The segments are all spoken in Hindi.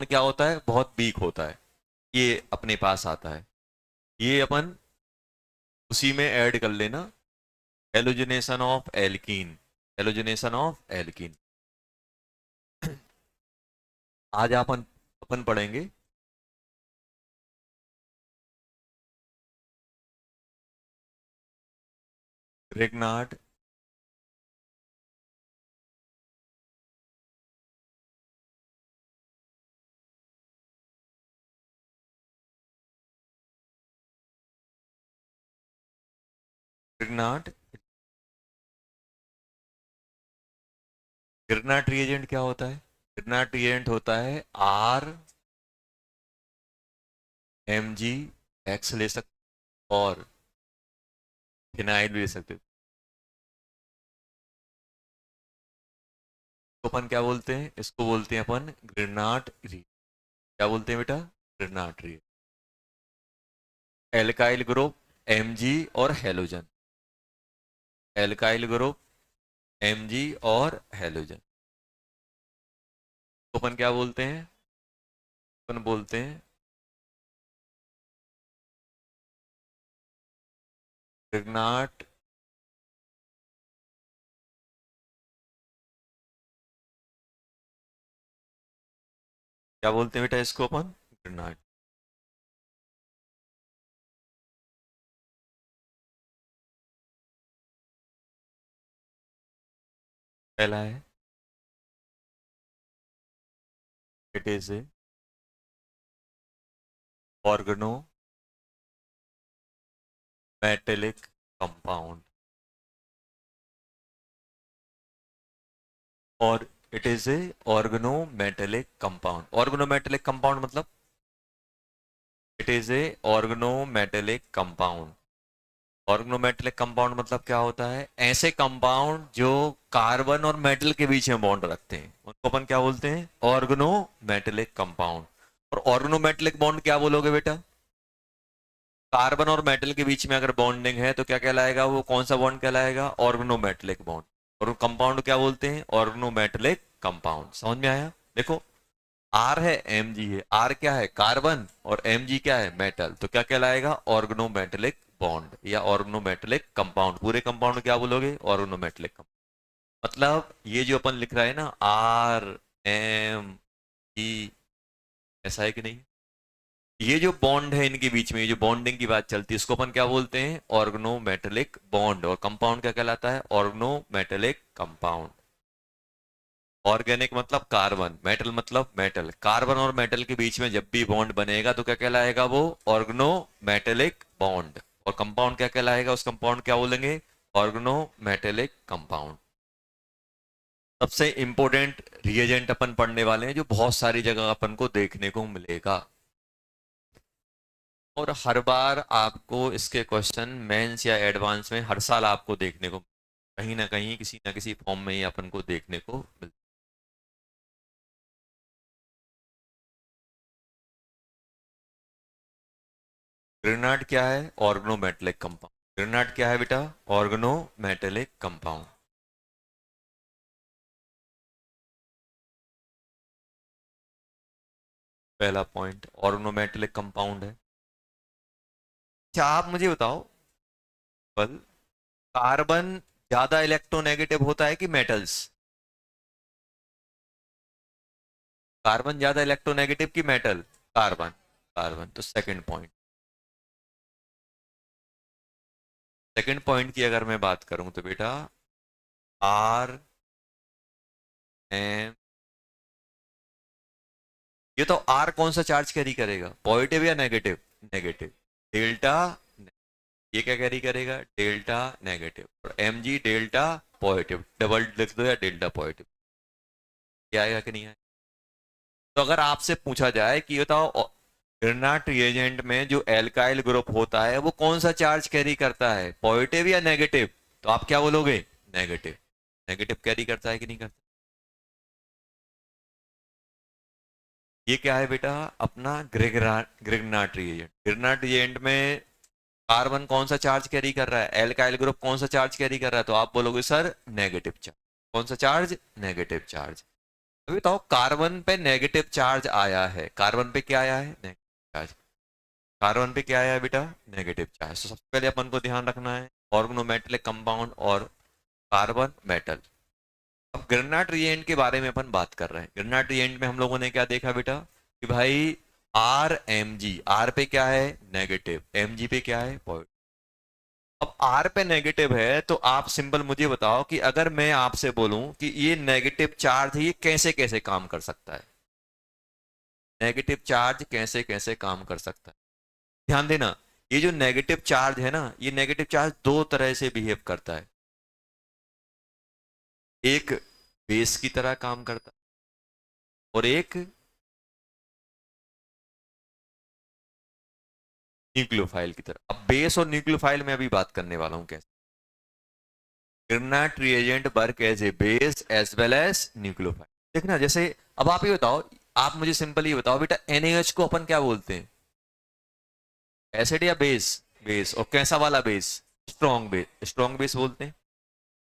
क्या होता है, बहुत वीक होता है, ये अपने पास आता है, ये अपन उसी में ऐड कर लेना, halogenation of alkene, halogenation of alkene. आज अपन अपन पढ़ेंगे ग्रिग्नार्ड ग्रिग्नार्ड ग्रिग्नार्ड रिएजेंट क्या होता है? ग्रिग्नार्ड रिएजेंट होता है आर एम जी एक्स ले सकते और फिनाइल भी ले सकते हो। तो अपन क्या बोलते हैं, इसको बोलते हैं अपन ग्रिग्नार्ड री, क्या बोलते हैं बेटा? ग्रिग्नार्ड री। एल्काइल ग्रुप एम जी और halogen, alkyl group M G और हेलोजन, तो अपन क्या बोलते हैं? अपन बोलते हैं ग्रिग्नार्ड, क्या बोलते हैं बेटा इसको अपन? ग्रिग्नार्ड। पहला है it is a organo metallic compound, और it is a organometallic compound. Organometallic compound मतलब, it is a organometallic compound. Organometallic compound मतलब क्या होता है? ऐसे कंपाउंड जो कार्बन और मेटल के बीच में बॉन्ड रखते हैं उनको अपन क्या बोलते हैं? Organometallic compound. और ऑर्गेनोमेटेलिक बॉन्ड क्या बोलोगे बेटा? कार्बन और मेटल के बीच में अगर बॉन्डिंग है तो क्या कहलाएगा? वो कौन सा बॉन्ड कहलाएगा? Organometallic bond. और कंपाउंड क्या बोलते हैं? Organometallic compound. समझ में आया? देखो, आर है एम जी है, आर क्या है? कार्बन, और एम जी क्या है? मेटल, तो क्या कहलाएगा? ऑर्गेनोमेटेलिक बॉन्ड या ऑर्गेनोमेटेलिक कंपाउंड। पूरे कंपाउंड क्या बोलोगे? Organometallic compound. मतलब ये जो अपन लिख रहा है ना, आर एम ई, ऐसा है कि नहीं? ये जो बॉन्ड है इनके बीच में, ये जो बॉन्डिंग की बात चलती है, इसको अपन क्या बोलते हैं? Organometallic bond. और कंपाउंड क्या कहलाता है? Organometallic compound. ऑर्गेनिक मतलब कार्बन, मेटल मतलब मेटल। कार्बन और मेटल के बीच में जब भी बॉन्ड बनेगा तो क्या कहलाएगा? वो ऑर्गेनोमेटेलिक बॉन्ड। और कंपाउंड क्या कहलाएगा? उस कंपाउंड क्या बोलेंगे? Organometallic compound. सबसे इंपॉर्टेंट रिएजेंट अपन पढ़ने वाले हैं जो बहुत सारी जगह अपन को देखने को मिलेगा, और हर बार आपको इसके क्वेश्चन मेंस या एडवांस में हर साल आपको देखने को कहीं ना किसी फॉर्म में ही अपन को देखने को मिलता है। ग्रेनाड क्या है? Organometallic compound. ग्रेनाड क्या है बेटा? Organometallic compound. पहला पॉइंट ऑर्गेनोमेटेलिक कंपाउंड है। अच्छा, आप मुझे बताओ, बल कार्बन ज्यादा इलेक्ट्रोनेगेटिव होता है कि मेटल्स? कार्बन ज्यादा इलेक्ट्रोनेगेटिव की मेटल? कार्बन। कार्बन। तो सेकंड पॉइंट, सेकंड पॉइंट की अगर मैं बात करूं तो बेटा, आर एम, ये तो आर कौन सा चार्ज कैरी करेगा? पॉजिटिव या नेगेटिव? नेगेटिव। डेल्टा, ये क्या कैरी करेगा? Delta negative. और M G delta positive. Double लिख दो या डेल्टा पॉजिटिव, क्या आएगा कि नहीं आएगा? तो अगर आपसे पूछा जाए कि ये बताओ, ग्रेनाट रिएजेंट में जो एल्काइल ग्रुप होता है वो कौन सा चार्ज कैरी करता है, पॉजिटिव या नेगेटिव? तो आप क्या बोलोगे? नेगेटिव। नेगेटिव कैरी करता है कि नहीं करता? ये क्या है बेटा? अपना ग्रिग्नाट रिएजेंट। ग्रिग्नाट रिएजेंट में कार्बन कौन सा चार्ज कैरी कर रहा है? एल्काइल ग्रुप कौन सा चार्ज कैरी कर रहा है? तो आप बोलोगे सर नेगेटिव चार्ज। कौन सा चार्ज? Negative charge. अभी बताओ, कार्बन पे नेगेटिव चार्ज आया है, कार्बन पे क्या आया है, नेगेटिव चार्ज। कार्बन पे क्या आया है बेटा, नेगेटिव चार्ज। तो सबसे पहले अपन को ध्यान रखना है ऑर्गेनोमेटेलिक कंपाउंड और कार्बन मेटल। अब ग्रेनाइट रिएजेंट के बारे में अपन बात कर रहे हैं। ग्रेनाइट रिएजेंट में हम लोगों ने क्या देखा बेटा कि भाई आर एम जी, आर पे क्या है, नेगेटिव, एम जी पे क्या है, पॉजिटिव। अब आर पे नेगेटिव है तो आप सिंपल मुझे बताओ कि अगर मैं आपसे बोलूं कि ये नेगेटिव चार्ज है, ये कैसे कैसे काम कर सकता है, नेगेटिव चार्ज कैसे कैसे काम कर सकता है। ध्यान देना, ये जो नेगेटिव चार्ज है ना, ये नेगेटिव चार्ज दो तरह से बिहेव करता है। एक बेस की तरह काम करता है और एक न्यूक्लियोफाइल की तरह। अब बेस और न्यूक्लियोफाइल में अभी बात करने वाला हूं कैसे। Grignard reagent work as a base as well as nucleophile. देखना जैसे, अब आप ये बताओ, आप मुझे सिंपल ये बताओ बेटा, NaOH को अपन क्या बोलते हैं, एसिड या बेस, बेस। और कैसा वाला base, strong base, strong base बोलते हैं।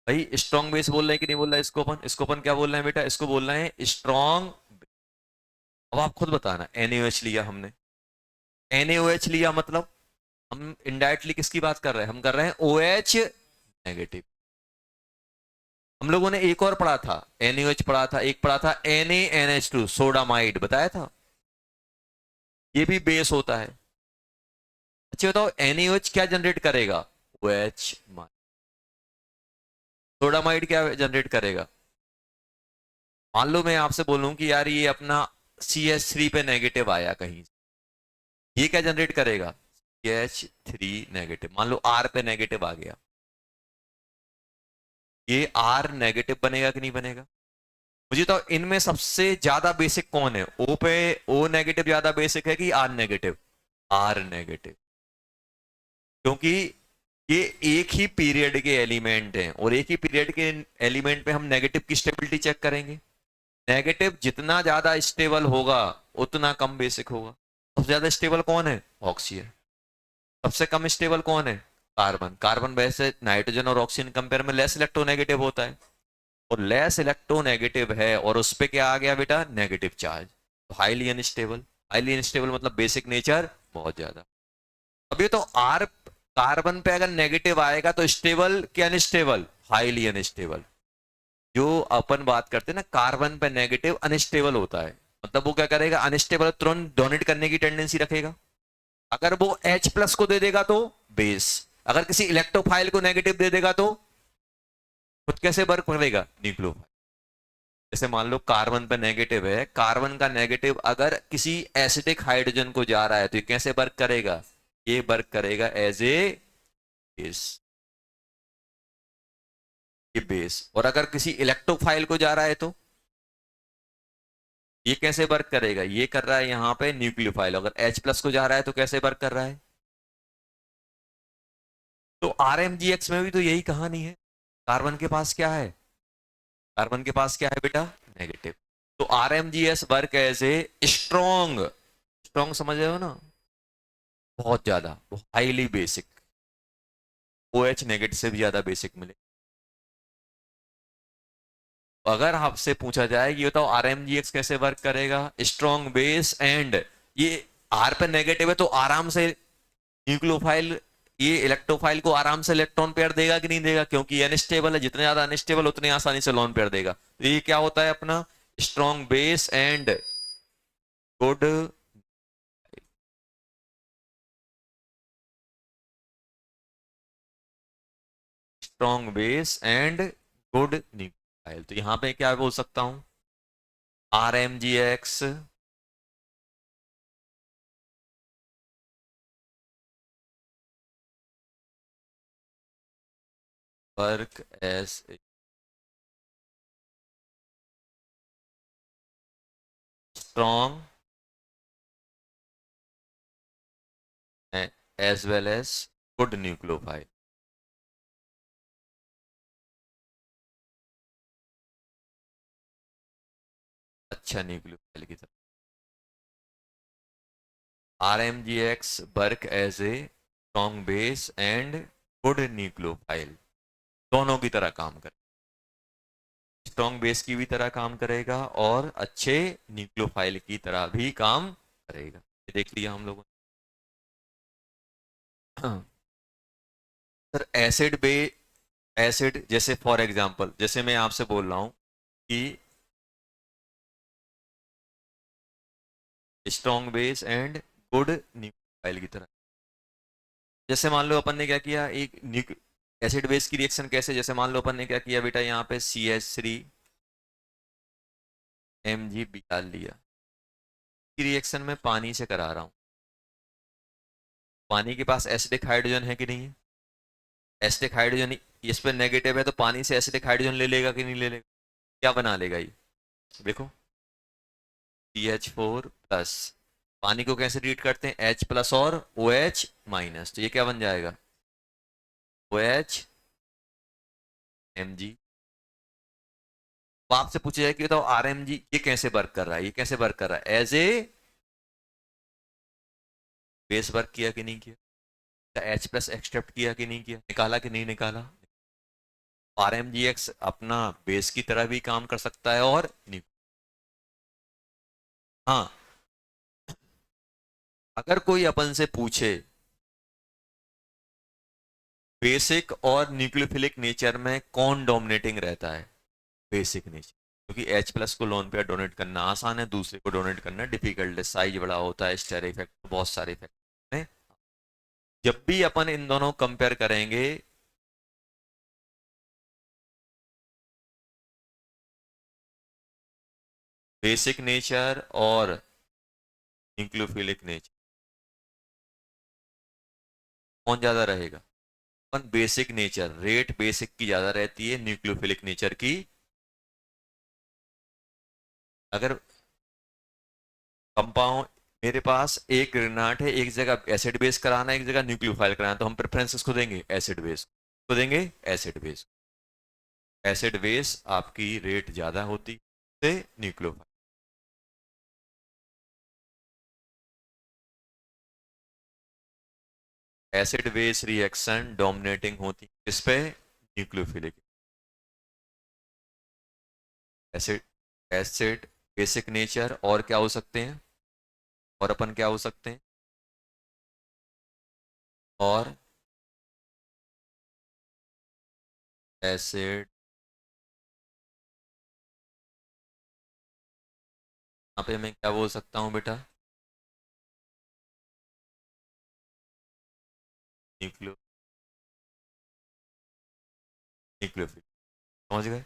भाई स्ट्रॉन्ग बेस बोल रहे हैं कि नहीं बोल रहा है, इसको अपन क्या बोल रहे हैं बेटा, इसको बोल रहे हैं स्ट्रॉन्ग। अब आप खुद बताना, NaOH लिया हमने, NaOH लिया मतलब हम इनडायरेक्टली किसकी बात कर रहे हैं, हम कर रहे हैं OH नेगेटिव। हम लोगों ने एक और पढ़ा था, NaOH पढ़ा था, एक पढ़ा था NaNH2 सोडामाइड, बताया था, ये भी बेस होता है। अच्छा बताओ, NaOH क्या जनरेट करेगा, OH। सोडामाइड क्या जनरेट करेगा। मान लो मैं आपसे बोलूं कि यार ये अपना CH3 पे नेगेटिव आया कहीं, ये क्या जनरेट करेगा, CH3 नेगेटिव। मान लो R पे नेगेटिव आ गया, ये R नेगेटिव बनेगा कि नहीं बनेगा। मुझे तो इनमें सबसे ज्यादा बेसिक कौन है, O पे O नेगेटिव ज्यादा बेसिक है कि R नेगेटिव, R नेगेटिव। क्योंकि ये एक ही पीरियड के एलिमेंट हैं और एक ही पीरियड के एलिमेंट पे हम नेगेटिव की स्टेबिलिटी चेक करेंगे। नेगेटिव जितना ज्यादा स्टेबल होगा उतना कम बेसिक होगा। सबसे ज्यादा स्टेबल कौन है, ऑक्सीजन। सबसे कम स्टेबल कौन है, कार्बन। कार्बन वैसे नाइट्रोजन और ऑक्सीजन कंपेयर में लेस इलेक्ट्रोनेगेटिव होता है, और लेस इलेक्ट्रोनेगेटिव है और उस पे क्या आ गया बेटा, नेगेटिव चार्ज, तो हाईली अनस्टेबल। हाईली अनस्टेबल मतलब बेसिक नेचर बहुत ज्यादा। अब ये तो आर, कार्बन पे अगर नेगेटिव आएगा तो स्टेबल कि अनस्टेबल, हाईली अनस्टेबल। जो अपन बात करते हैं ना, कार्बन पे नेगेटिव अनस्टेबल होता है, मतलब वो क्या करेगा, अनस्टेबल तुरंत डोनेट करने की टेंडेंसी रखेगा। अगर वो H प्लस को दे देगा तो बेस, अगर किसी इलेक्ट्रोफाइल को नेगेटिव दे देगा तो खुद कैसे वर्क करेगा, न्यूक्लियोफाइल। जैसे मान लो कार्बन पे नेगेटिव है, कार्बन का नेगेटिव अगर किसी एसिडिक हाइड्रोजन को जा रहा है तो ये कैसे वर्क करेगा, ये वर्क करेगा एज ए बेस, ये बेस। और अगर किसी इलेक्ट्रोफाइल को जा रहा है तो ये कैसे वर्क करेगा, ये कर रहा है यहां पे न्यूक्लियोफाइल। अगर H प्लस को जा रहा है तो कैसे वर्क कर रहा है। तो RMGX में भी तो यही कहानी है। कार्बन के पास क्या है, कार्बन के पास क्या है बेटा, नेगेटिव। तो RMGS work as a strong, strong समझ रहे हो ना, बहुत ज्यादा, हाईली बेसिक। OH नेगेटिव से भी ज्यादा बेसिक मिले। अगर आपसे पूछा जाए कि बताओ RMGX कैसे वर्क करेगा, स्ट्रॉन्ग बेस एंड, ये R पे नेगेटिव है तो आराम से न्यूक्लियोफाइल, ये इलेक्ट्रोफाइल को आराम से इलेक्ट्रॉन पेयर देगा कि नहीं देगा, क्योंकि अनस्टेबल है, जितने ज्यादा अनस्टेबल उतने आसानी से लोन पेयर देगा। तो ये क्या होता है अपना, strong base and good, strong base and good nucleophile. तो यहां पे क्या बोल सकता हूं, RMGX work as strong as well as good nucleophile। अच्छा न्यूक्लियोफाइल की तरह RMGX work as a strong base and good nucleophile, दोनों की तरह काम कर। स्ट्रॉन्ग बेस की भी तरह काम करेगा और अच्छे न्यूक्लियोफाइल की तरह भी काम करेगा। ये देख लिया हम लोगों ने। हाँ, सर एसिड बे एसिड जैसे फॉर एग्जांपल जैसे मैं आपसे बोल रहा हूँ कि strong base and good nucleophile की तरह। जैसे मान लो अपन ने क्या किया, एक एसिड बेस की रिएक्शन कैसे, जैसे मान लो अपन ने क्या किया बेटा, यहाँ पे CH3 Mg डाल लिया, की रिएक्शन में पानी से करा रहा हूँ। पानी के पास एसिडिक हाइड्रोजन है कि नहीं है? एसिडिक हाइड्रोजन इस पे नेगेटिव है तो पानी से एसिडिक हाइड्रोजन ले लेगा कि नहीं ले लेगा? क्या बना लेगा ये? देखो CH4+। पानी को कैसे ट्रीट करते हैं, H+ और OH-, तो ये क्या बन जाएगा, OH-Mg। तो आपसे पूछा जाए कि बताओ RMG ये कैसे वर्क कर रहा है, ये कैसे वर्क कर रहा है, एज ए बेस वर्क किया कि नहीं किया? H+ एक्सट्रैक्ट किया कि नहीं किया, निकाला कि नहीं निकाला? RMGX अपना बेस की तरह भी काम कर सकता है और नहीं। हाँ, अगर कोई अपन से पूछे बेसिक और न्यूक्लियोफिलिक नेचर में कौन डोमिनेटिंग रहता है, बेसिक नेचर, क्योंकि H+ को लोन पेयर डोनेट करना आसान है, दूसरे को डोनेट करना डिफिकल्ट है, साइज बड़ा होता है, स्टेर इफेक्ट, बहुत सारे इफेक्ट हैं। जब भी अपन इन दोनों कंपेयर करेंगे, बेसिक नेचर और न्यूक्लियोफिलिक नेचर, कौन ज्यादा रहेगा? अपन बेसिक नेचर, रेट बेसिक की ज्यादा रहती है न्यूक्लियोफिलिक नेचर की। अगर कंपाउंड, मेरे पास एक ग्रेनाट है, एक जगह एसिड बेस कराना है, एक जगह न्यूक्लियोफाइल कराना है, तो हम प्रेफरेंस किसको देंगे, एसिड बेस को देंगे, एसिड बेस। एसिड बेस आपकी रेट ज्यादा होती है nucleophile. Acid base reaction dominating होती है किस पे, nucleophilic. Acid acid basic nature और क्या हो सकते हैं, और अपन क्या हो सकते हैं, और एसिड, यहाँ पे मैं क्या बोल सकता हूँ बेटा, न्यूक्लियो न्यूक्लियोफिलिक। समझ गए?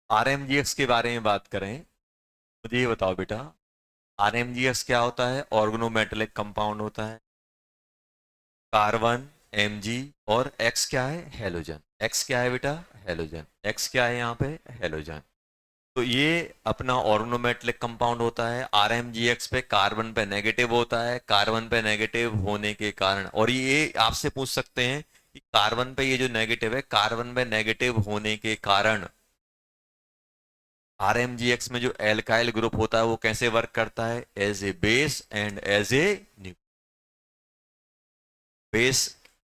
RMGX के बारे में बात करें, मुझे ये बताओ बेटा, RMGX क्या होता है, ऑर्गेनोमेटेलिक कंपाउंड होता है, कार्बन Mg, और X क्या है, हेलोजन। X क्या है बेटा, हेलोजन। X क्या है यहाँ पे, हेलोजन। तो ये अपना ऑर्गेनोमेटेलिक कंपाउंड होता है। RMGX पे कार्बन पे नेगेटिव होता है, कार्बन पे नेगेटिव होने के कारण, और ये आपसे पूछ सकते हैं कि कार्बन पे ये जो नेगेटिव है, कार्बन पे नेगेटिव होने के कारण RMGX में जो एल्काइल ग्रुप होता है वो कैसे वर्क करता है, as a base and as a base.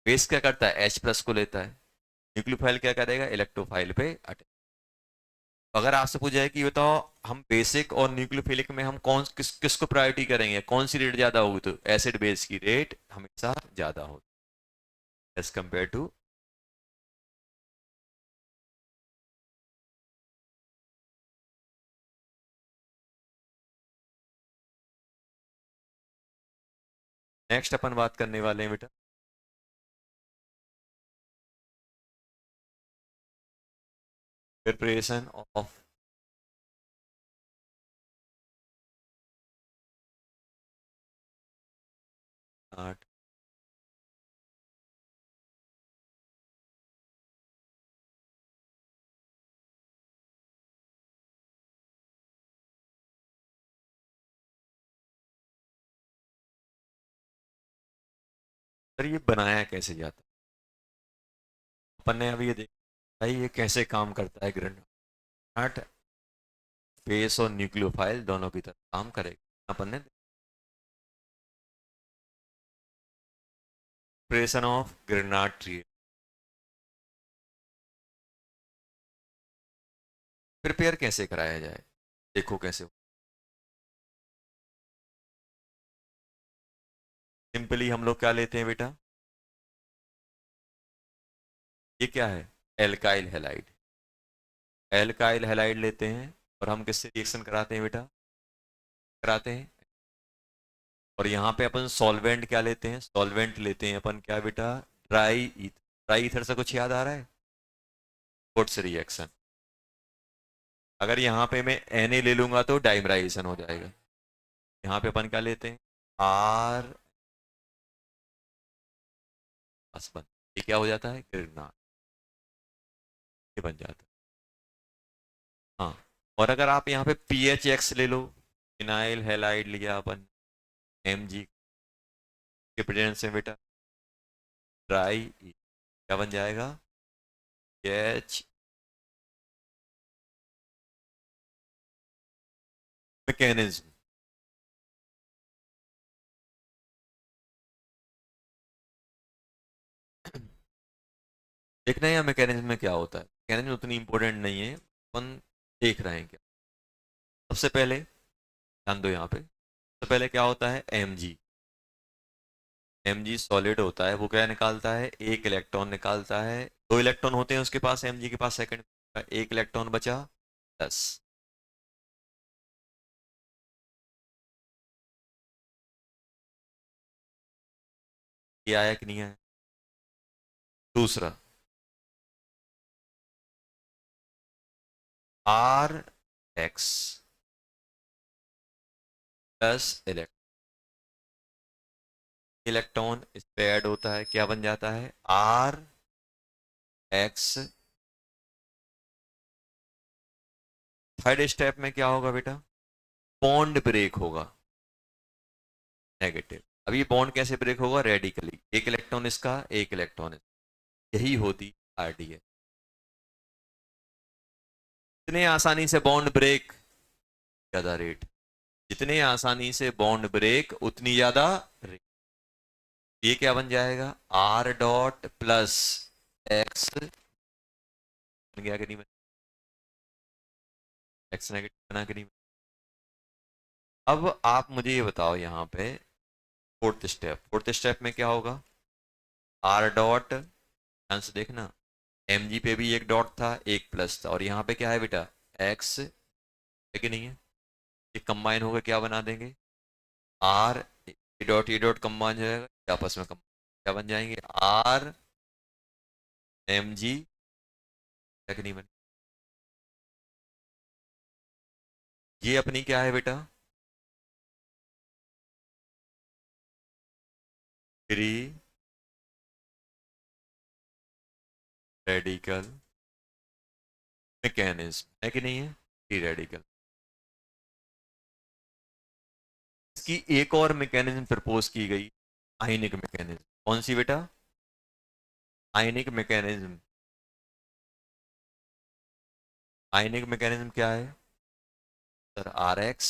Base क्या करता है, H+ को लेता है, न्यूक्लियोफाइल क्या करेगा, इलेक्ट्रोफाइल पे अटैक। अगर आपसे पूछा जाए कि बताओ हम बेसिक और न्यूक्लियोफिलिक में हम किसको प्रायोरिटी करेंगे, कौन सी रेट ज्यादा होगी, तो एसिड बेस की रेट हमेशा ज्यादा होगी एज कंपेयर टू। नेक्स्ट अपन बात करने वाले हैं बेटा, प्रिपरेशन ऑफ, आर्ट। सर ये बनाया कैसे जाता है, अपन ने अभी ये देखा, भाई ये कैसे काम करता है ग्रेनाट? बेस और न्यूक्लियोफाइल दोनों की तरह काम करेगा अपन ने। प्रेशन ऑफ ग्रेनाट ट्री प्रिपेयर कैसे कराया जाए, देखो कैसे। सिंपली हम लोग क्या लेते हैं बेटा, ये क्या है, एल्काइल हैलाइड। एल्काइल हैलाइड लेते हैं और हम किससे रिएक्शन कराते हैं बेटा, कराते हैं। और यहाँ पे अपन सॉल्वेंट क्या लेते हैं, सॉल्वेंट लेते हैं अपन क्या बेटा, ड्राई ईथर। ड्राई ईथर से कुछ याद आ रहा है, वुड्स रिएक्शन। अगर यहाँ पे मैं Na ले लूंगा तो डाइमराइजेशन हो जाएगा। यहाँ पे अपन क्या लेते हैं, आर बन, ये क्या हो जाता है, गिरना, ये बन जाता है। हाँ, और अगर आप यहाँ पे PHX ले लो, फिनाइल हैलाइड लिया अपन, Mg के प्रेजेंस में बेटा, ड्राई क्या बन जाएगा, एच मैकेनिज्म। देखना है या मैकेनिज्म में क्या होता है, मैकेनिज्म उतनी इंपॉर्टेंट नहीं है, अपन देख रहे हैं क्या। सबसे पहले ध्यान दो यहाँ पे, सबसे पहले क्या होता है, Mg। Mg सॉलिड होता है, वो क्या निकालता है, एक इलेक्ट्रॉन निकालता है। दो इलेक्ट्रॉन होते हैं उसके पास, Mg के पास सेकंड, एक इलेक्ट्रॉन बचा, 10। ये आया कि नहीं आया। दूसरा, Rx प्लस इलेक्ट्रॉन इस पे ऐड होता है, क्या बन जाता है, Rx। थर्ड स्टेप में क्या होगा बेटा, बॉन्ड ब्रेक होगा, नेगेटिव। अब ये बॉन्ड कैसे ब्रेक होगा, रेडिकली, एक इलेक्ट्रॉन इसका, एक इलेक्ट्रॉन इसका, यही होती आरडीएस। जितने आसानी से बॉन्ड ब्रेक, ज्यादा रेट। जितने आसानी से बॉन्ड ब्रेक उतनी ज्यादा रेट। ये क्या बन जाएगा, आर डॉट प्लस एक्स, बन गया कि नहीं, एक्स नेगेटिव बना कि नहीं। अब आप मुझे ये बताओ यहाँ पे, फोर्थ स्टेप में क्या होगा, आर डॉट, ध्यान से देखना, एम जी पे भी एक डॉट था, एक प्लस था, और यहाँ पे क्या है बेटा, एक्स है कि नहीं है। ये कंबाइन होकर क्या बना देंगे, आर, ये डॉट कंबाइन हो जाएगा, ये आपस में क्या बन जाएंगे, आर एम जी, क्या कि नहीं बने। ये अपनी क्या है बेटा, फ्री रेडिकल मैकेनिज्म है कि नहीं है, फ्री रेडिकल। इसकी एक और मैकेनिज्म प्रपोज की गई, आयनिक मैकेनिज्म। कौन सी बेटा, आयनिक मैकेनिज्म। आयनिक मैकेनिज्म क्या है सर, Rx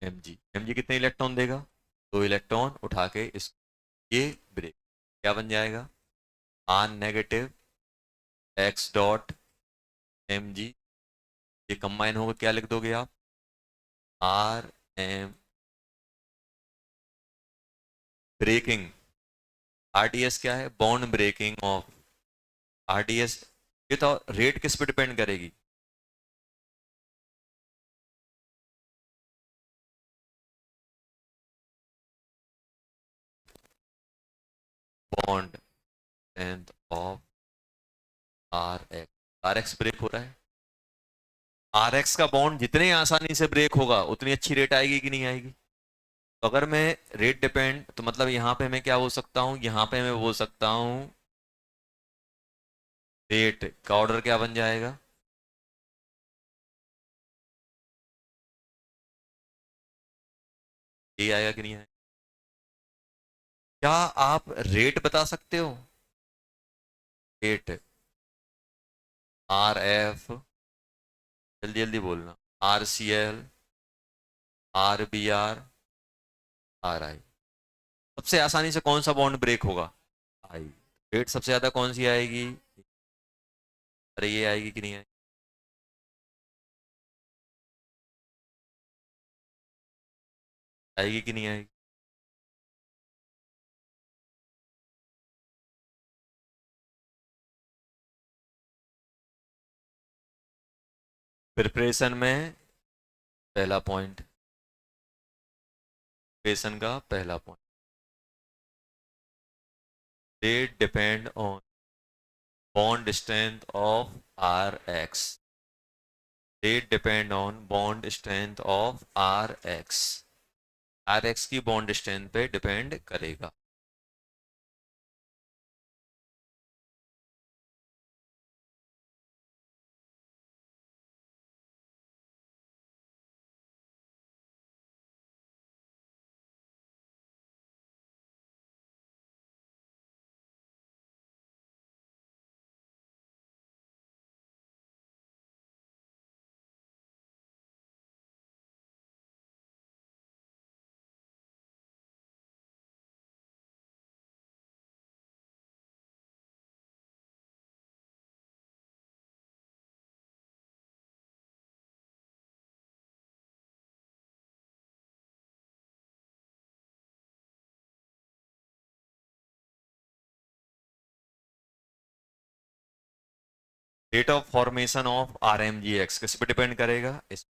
Mg कितने इलेक्ट्रॉन देगा, दो इलेक्ट्रॉन उठा के इस, ये ब्रेक, क्या बन जाएगा, R negative X dot Mg, ये कंबाइन होकर क्या लिख दोगे आप, आर एम, ब्रेकिंग, आरडीएस क्या है, बॉन्ड ब्रेकिंग ऑफ, आरडीएस। ये तो रेट किस पे डिपेंड करेगी, bond length of R X break हो रहा है। आर एक्स का बॉन्ड जितने आसानी से ब्रेक होगा उतनी अच्छी रेट आएगी कि नहीं आएगी। तो अगर मैं रेट डिपेंड, तो मतलब यहाँ पे मैं क्या बोल सकता हूँ, यहाँ पे मैं बोल सकता हूँ रेट का ऑर्डर क्या बन जाएगा, ये आएगा कि नहीं आएगा। क्या आप रेट बता सकते हो? रेट, आर एफ, जल्दी जल्दी बोलना, R C L, R B R, R I. सबसे आसानी से कौन सा बॉन्ड ब्रेक होगा? आई। रेट सबसे ज्यादा कौन सी आएगी? अरे ये आएगी कि नहीं आएगी? आएगी कि नहीं आएगी? प्रिपरेशन में पहला पॉइंट, प्रिपरेशन का पहला point, they depend on bond strength of Rx. They depend on bond strength of Rx. Rx की बॉन्ड स्ट्रेंथ पे डिपेंड करेगा. Rate of formation of RMGX किस पे डिपेंड करेगा? इस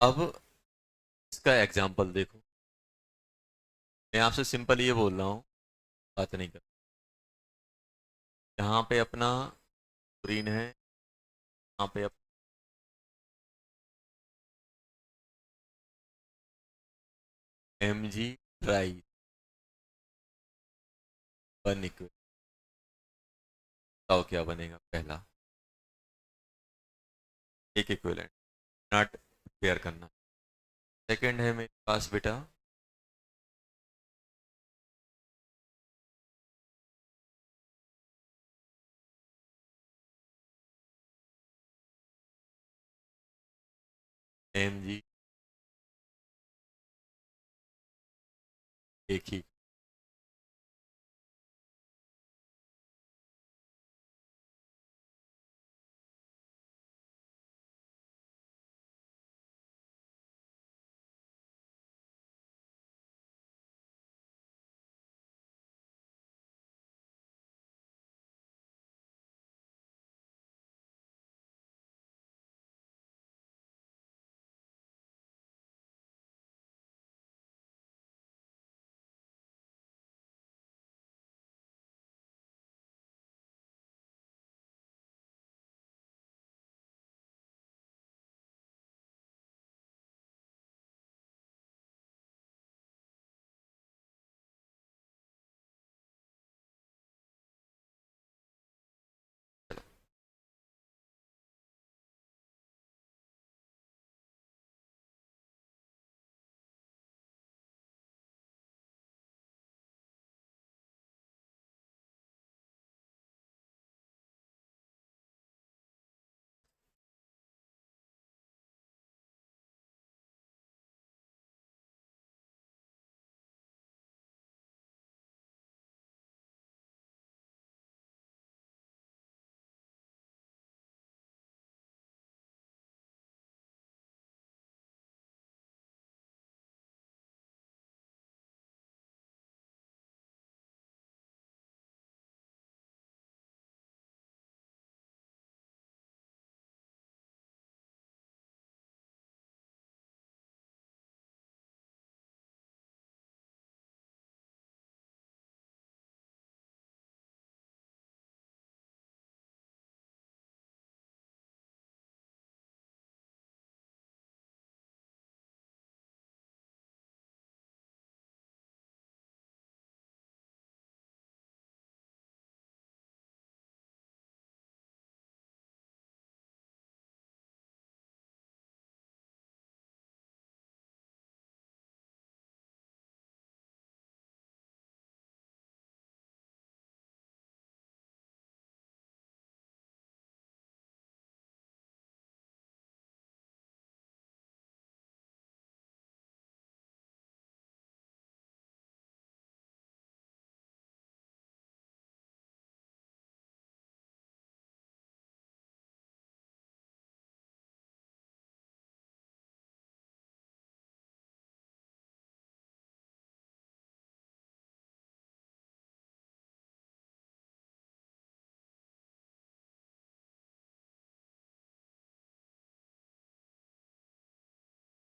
अब इसका एग्जांपल देखो. मैं आपसे सिंपल ये बोल रहा हूँ, बात नहीं कर. यहाँ पे अपना क्लोरीन है, यहाँ पे Mg ट्राई, वन इक्वल. बताओ क्या बनेगा? पहला एक इक्विवेलेंट, नॉट पेयर करना. सेकंड है मेरे पास बेटा Mg एक ही।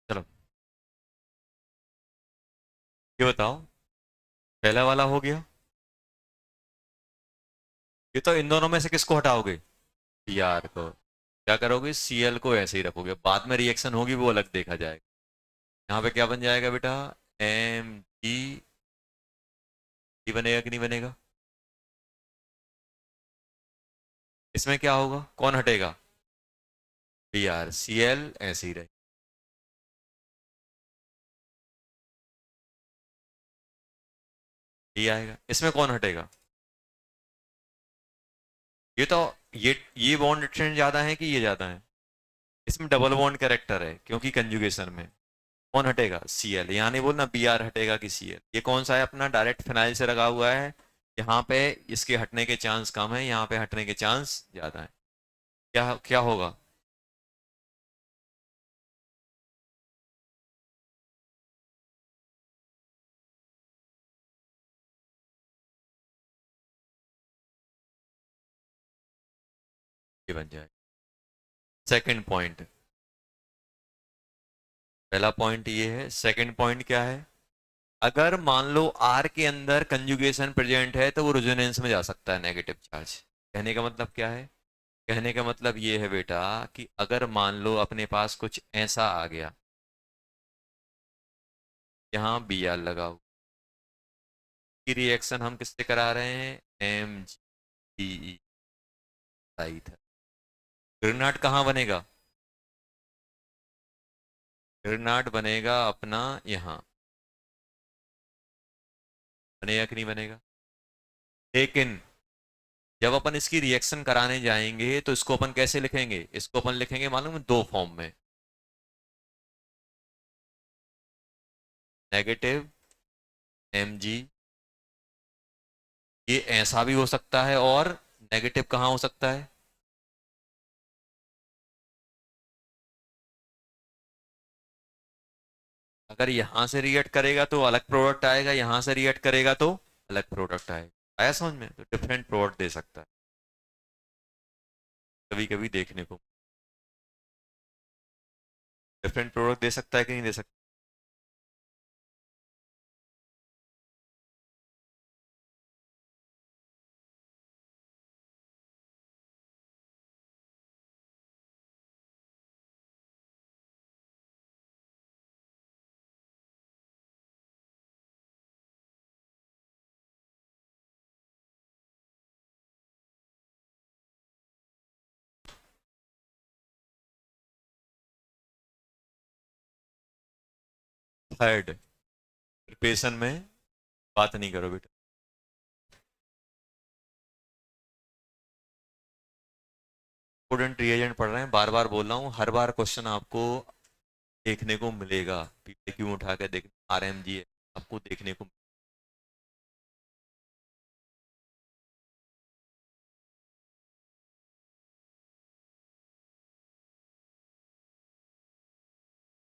चलो ये बताओ, पहला वाला हो गया। ये तो इन दोनों में से किसको हटाओगे? Br को। क्या करोगे? Cl को ऐसे ही रखोगे, बाद में रिएक्शन होगी वो अलग देखा जाएगा। यहाँ पे क्या बन जाएगा बेटा? Mg बनेगा कि नहीं बनेगा? इसमें क्या होगा, कौन हटेगा? Br, Cl ऐसे ही रहे। ये आएगा, इसमें कौन हटेगा? ये तो ये बॉन्ड स्ट्रेंथ ज्यादा है कि ये ज्यादा है? इसमें डबल बॉन्ड कैरेक्टर है क्योंकि कंजुगेशन में। कौन हटेगा? Cl। यहाँ नहीं बोलना Br हटेगा कि Cl। ये कौन सा है अपना? डायरेक्ट फिनाइल से लगा हुआ है। यहाँ पे इसके हटने के चांस कम है, यहाँ पे हटने के चांस ज्यादा है। क्या क्या होगा? ये बन जाए सेकंड पॉइंट। पहला पॉइंट ये है, सेकंड पॉइंट क्या है? अगर मान लो आर के अंदर कंजुगेशन प्रेजेंट है तो वो रेजोनेंस में जा सकता है नेगेटिव चार्ज। कहने का मतलब क्या है? कहने का मतलब ये है बेटा कि अगर मान लो अपने पास कुछ ऐसा आ गया, यहाँ Br लगाओ, की रिएक्शन हम किससे करा रहे हैं? MgE side. ग्रेनाड कहाँ बनेगा? ग्रेनाड बनेगा अपना यहाँ। बनेगा कि नहीं बनेगा? लेकिन जब अपन इसकी रिएक्शन कराने जाएंगे तो इसको अपन कैसे लिखेंगे? इसको अपन लिखेंगे मालूम है? दो फॉर्म में। नेगेटिव mg, ये ऐसा भी हो सकता है और नेगेटिव कहाँ हो सकता है? अगर यहां से रिएक्ट करेगा तो अलग प्रोडक्ट आएगा, यहां से रिएक्ट करेगा तो अलग प्रोडक्ट आएगा। आया समझ में? तो डिफरेंट प्रोडक्ट दे सकता है, कभी कभी देखने को डिफरेंट प्रोडक्ट दे सकता है कि नहीं दे सकता। थर्ड, प्रिपरेशन में बात नहीं करो बेटा। स्टूडेंट रिएजेंट पढ़ रहे हैं, बार बार बोल रहा हूँ, हर बार क्वेश्चन आपको देखने को मिलेगा, क्यों उठा के देख, आरएमजी है आपको देखने को।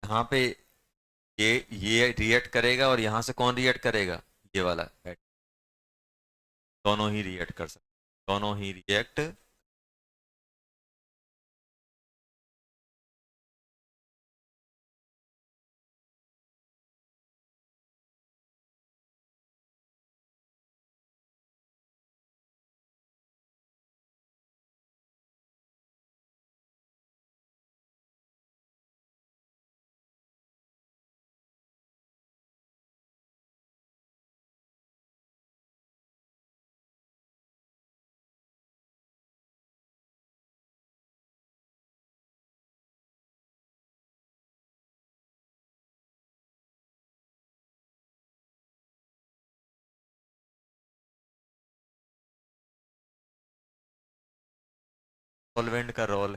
यहाँ पे ये रिएक्ट करेगा और यहाँ से कौन रिएक्ट करेगा? ये वाला दोनों ही रिएक्ट कर सकते, दोनों ही रिएक्ट। सॉल्वेंट का रोल,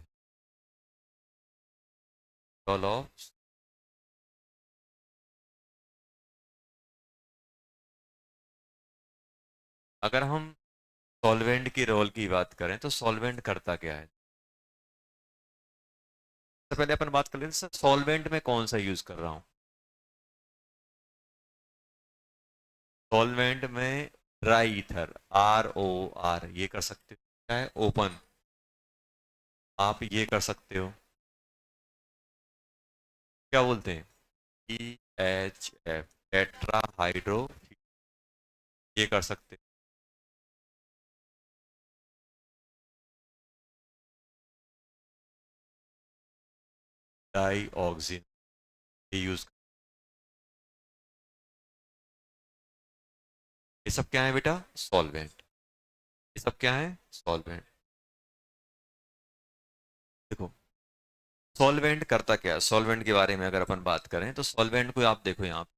रोल ऑफ, अगर हम सॉल्वेंट की रोल की बात करें तो सॉल्वेंट करता क्या है? सबसे पहले अपन बात कर लेते हैं सॉल्वेंट में कौन सा यूज कर रहा हूं। सॉल्वेंट में ड्राई ईथर, ROR, ये कर सकते हो, क्या है? ओपन, आप ये कर सकते हो, क्या बोलते हैं, THF, टेट्रा हाइड्रो, ये कर सकते हो। डाई ऑक्सीजन, ये यूज, ये सब क्या है बेटा? सॉल्वेंट। ये सब क्या है? सॉल्वेंट। देखो सॉल्वेंट करता क्या है, सॉल्वेंट के बारे में अगर अपन बात करें तो सॉल्वेंट को आप देखो यहाँ पे,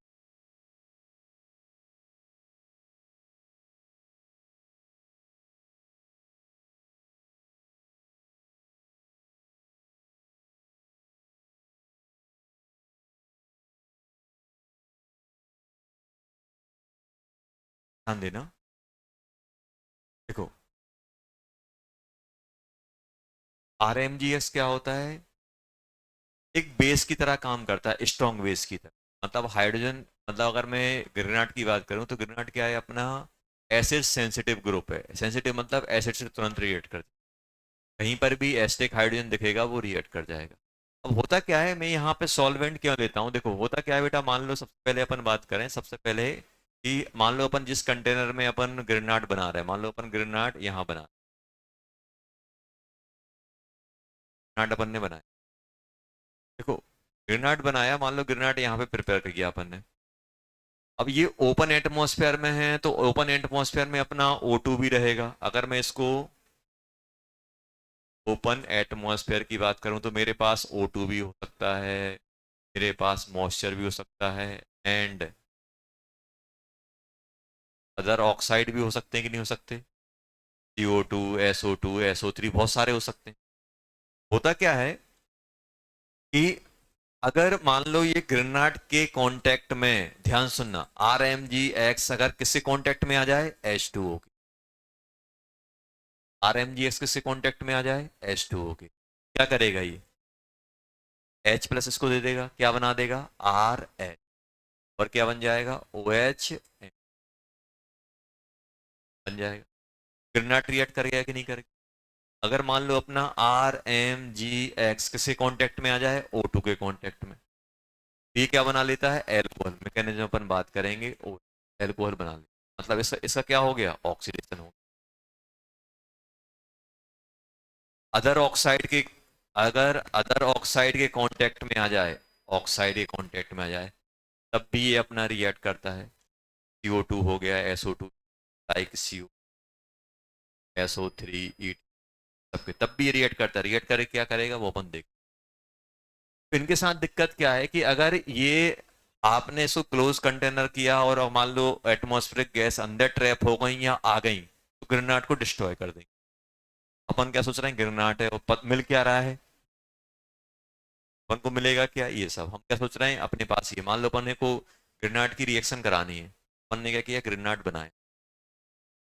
ध्यान देना। देखो RMGS क्या होता है? एक बेस की तरह काम करता है, स्ट्रॉन्ग बेस की तरह। मतलब हाइड्रोजन, मतलब अगर मैं ग्रेनाइट की बात करूं तो ग्रेनाइट क्या है अपना? एसिड सेंसिटिव ग्रुप है। सेंसिटिव मतलब एसिड से तुरंत रिएक्ट करता है, कहीं पर भी एसिडिक हाइड्रोजन दिखेगा वो रिएक्ट कर जाएगा। अब होता क्या है, मैं यहाँ पे सॉल्वेंट क्यों लेता हूँ? देखो होता क्या है बेटा, मान लो सबसे पहले अपन बात करें, सबसे पहले कि मान लो अपन जिस कंटेनर में अपन ग्रेनाइट बना रहे हैं, मान लो अपन ग्रेनाइट यहाँ बना, ग्रेनाइट अपन ने बनाया, देखो ग्रेनाइट बनाया, मान लो ग्रेनाइट यहाँ पे प्रिपेयर कर किया अपन ने। अब ये ओपन एटमॉस्फेयर में है तो ओपन एटमॉस्फेयर में अपना O2 भी रहेगा। अगर मैं इसको ओपन एटमॉस्फेयर की बात करूं तो मेरे पास O2 भी हो सकता है, मेरे पास मॉइस्चर भी हो सकता है, एंड अदर ऑक्साइड भी हो सकते हैं कि नहीं हो सकते? CO2, SO2, SO3, बहुत सारे हो सकते हैं। होता क्या है कि अगर मान लो ये ग्रेनाइट के कांटेक्ट में, ध्यान सुनना, RmGx अगर किससे कांटेक्ट में आ जाए, H2O के, RmGx किससे कांटेक्ट में आ जाए, H2O के, क्या करेगा ये, H प्लस इसको दे देगा, क्या बना देगा, RH, और क्या बन जाएगा, OH बन जाएगा। ग्रेनाइट रिएक्ट करेगा कि नहीं करेगा? अगर मान लो अपना RmGx किसके कांटेक्ट में आ जाए, O2 के कांटेक्ट में, ये क्या बना लेता है, एल्कोहल, मैकेनिज्म अपन बात करेंगे, ओ एल्कोहल बना ले, मतलब इसका इसका क्या हो गया, ऑक्सीडेशन हो गया। अदर ऑक्साइड के, अगर अदर ऑक्साइड के कांटेक्ट में आ जाए, ऑक्साइड के कांटेक्ट में आ जाए, तब भी ये अपना रिएक्ट करता है, CO2 हो गया, SO2, like CO, SO3, E, सबके, तब भी ये रिएक्ट करता है, रिएक्ट करे क्या करेगा वो अपन देख। इनके साथ दिक्कत क्या है कि अगर ये आपने इसको क्लोज कंटेनर किया और मान लो एटमॉस्फेरिक गैस अंदर ट्रैप हो गई या आ गई, तो ग्रेनाइट को डिस्ट्रॉय कर देंगे। अपन क्या सोच रहे हैं, ग्रेनाइट है, और मिल क्या रहा है, अपन को मिलेगा क्या, ये सब हम क्या सोच रहे हैं अपने पास ही, मान लो अपन को ग्रेनाइट की रिएक्शन करानी है, अपन ने क्या किया, ग्रेनाइट बनाए,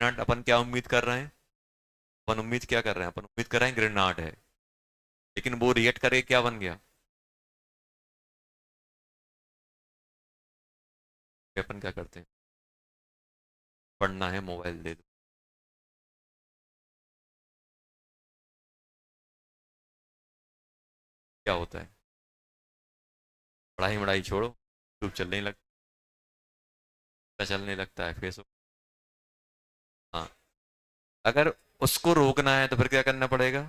ग्रेनाइट अपन क्या उम्मीद कर रहे हैं, अपन उम्मीद क्या कर रहे हैं, अपन उम्मीद कर रहे हैं ग्रेनाइट है, लेकिन वो रिएक्ट करके क्या बन गया, अपन क्या करते हैं, पढ़ना है मोबाइल दे दो, क्या होता है, पढ़ाई वढ़ाई छोड़ो, यूट्यूब चलने लगता है, फेसबुक, हाँ, अगर उसको रोकना है तो फिर क्या करना पड़ेगा,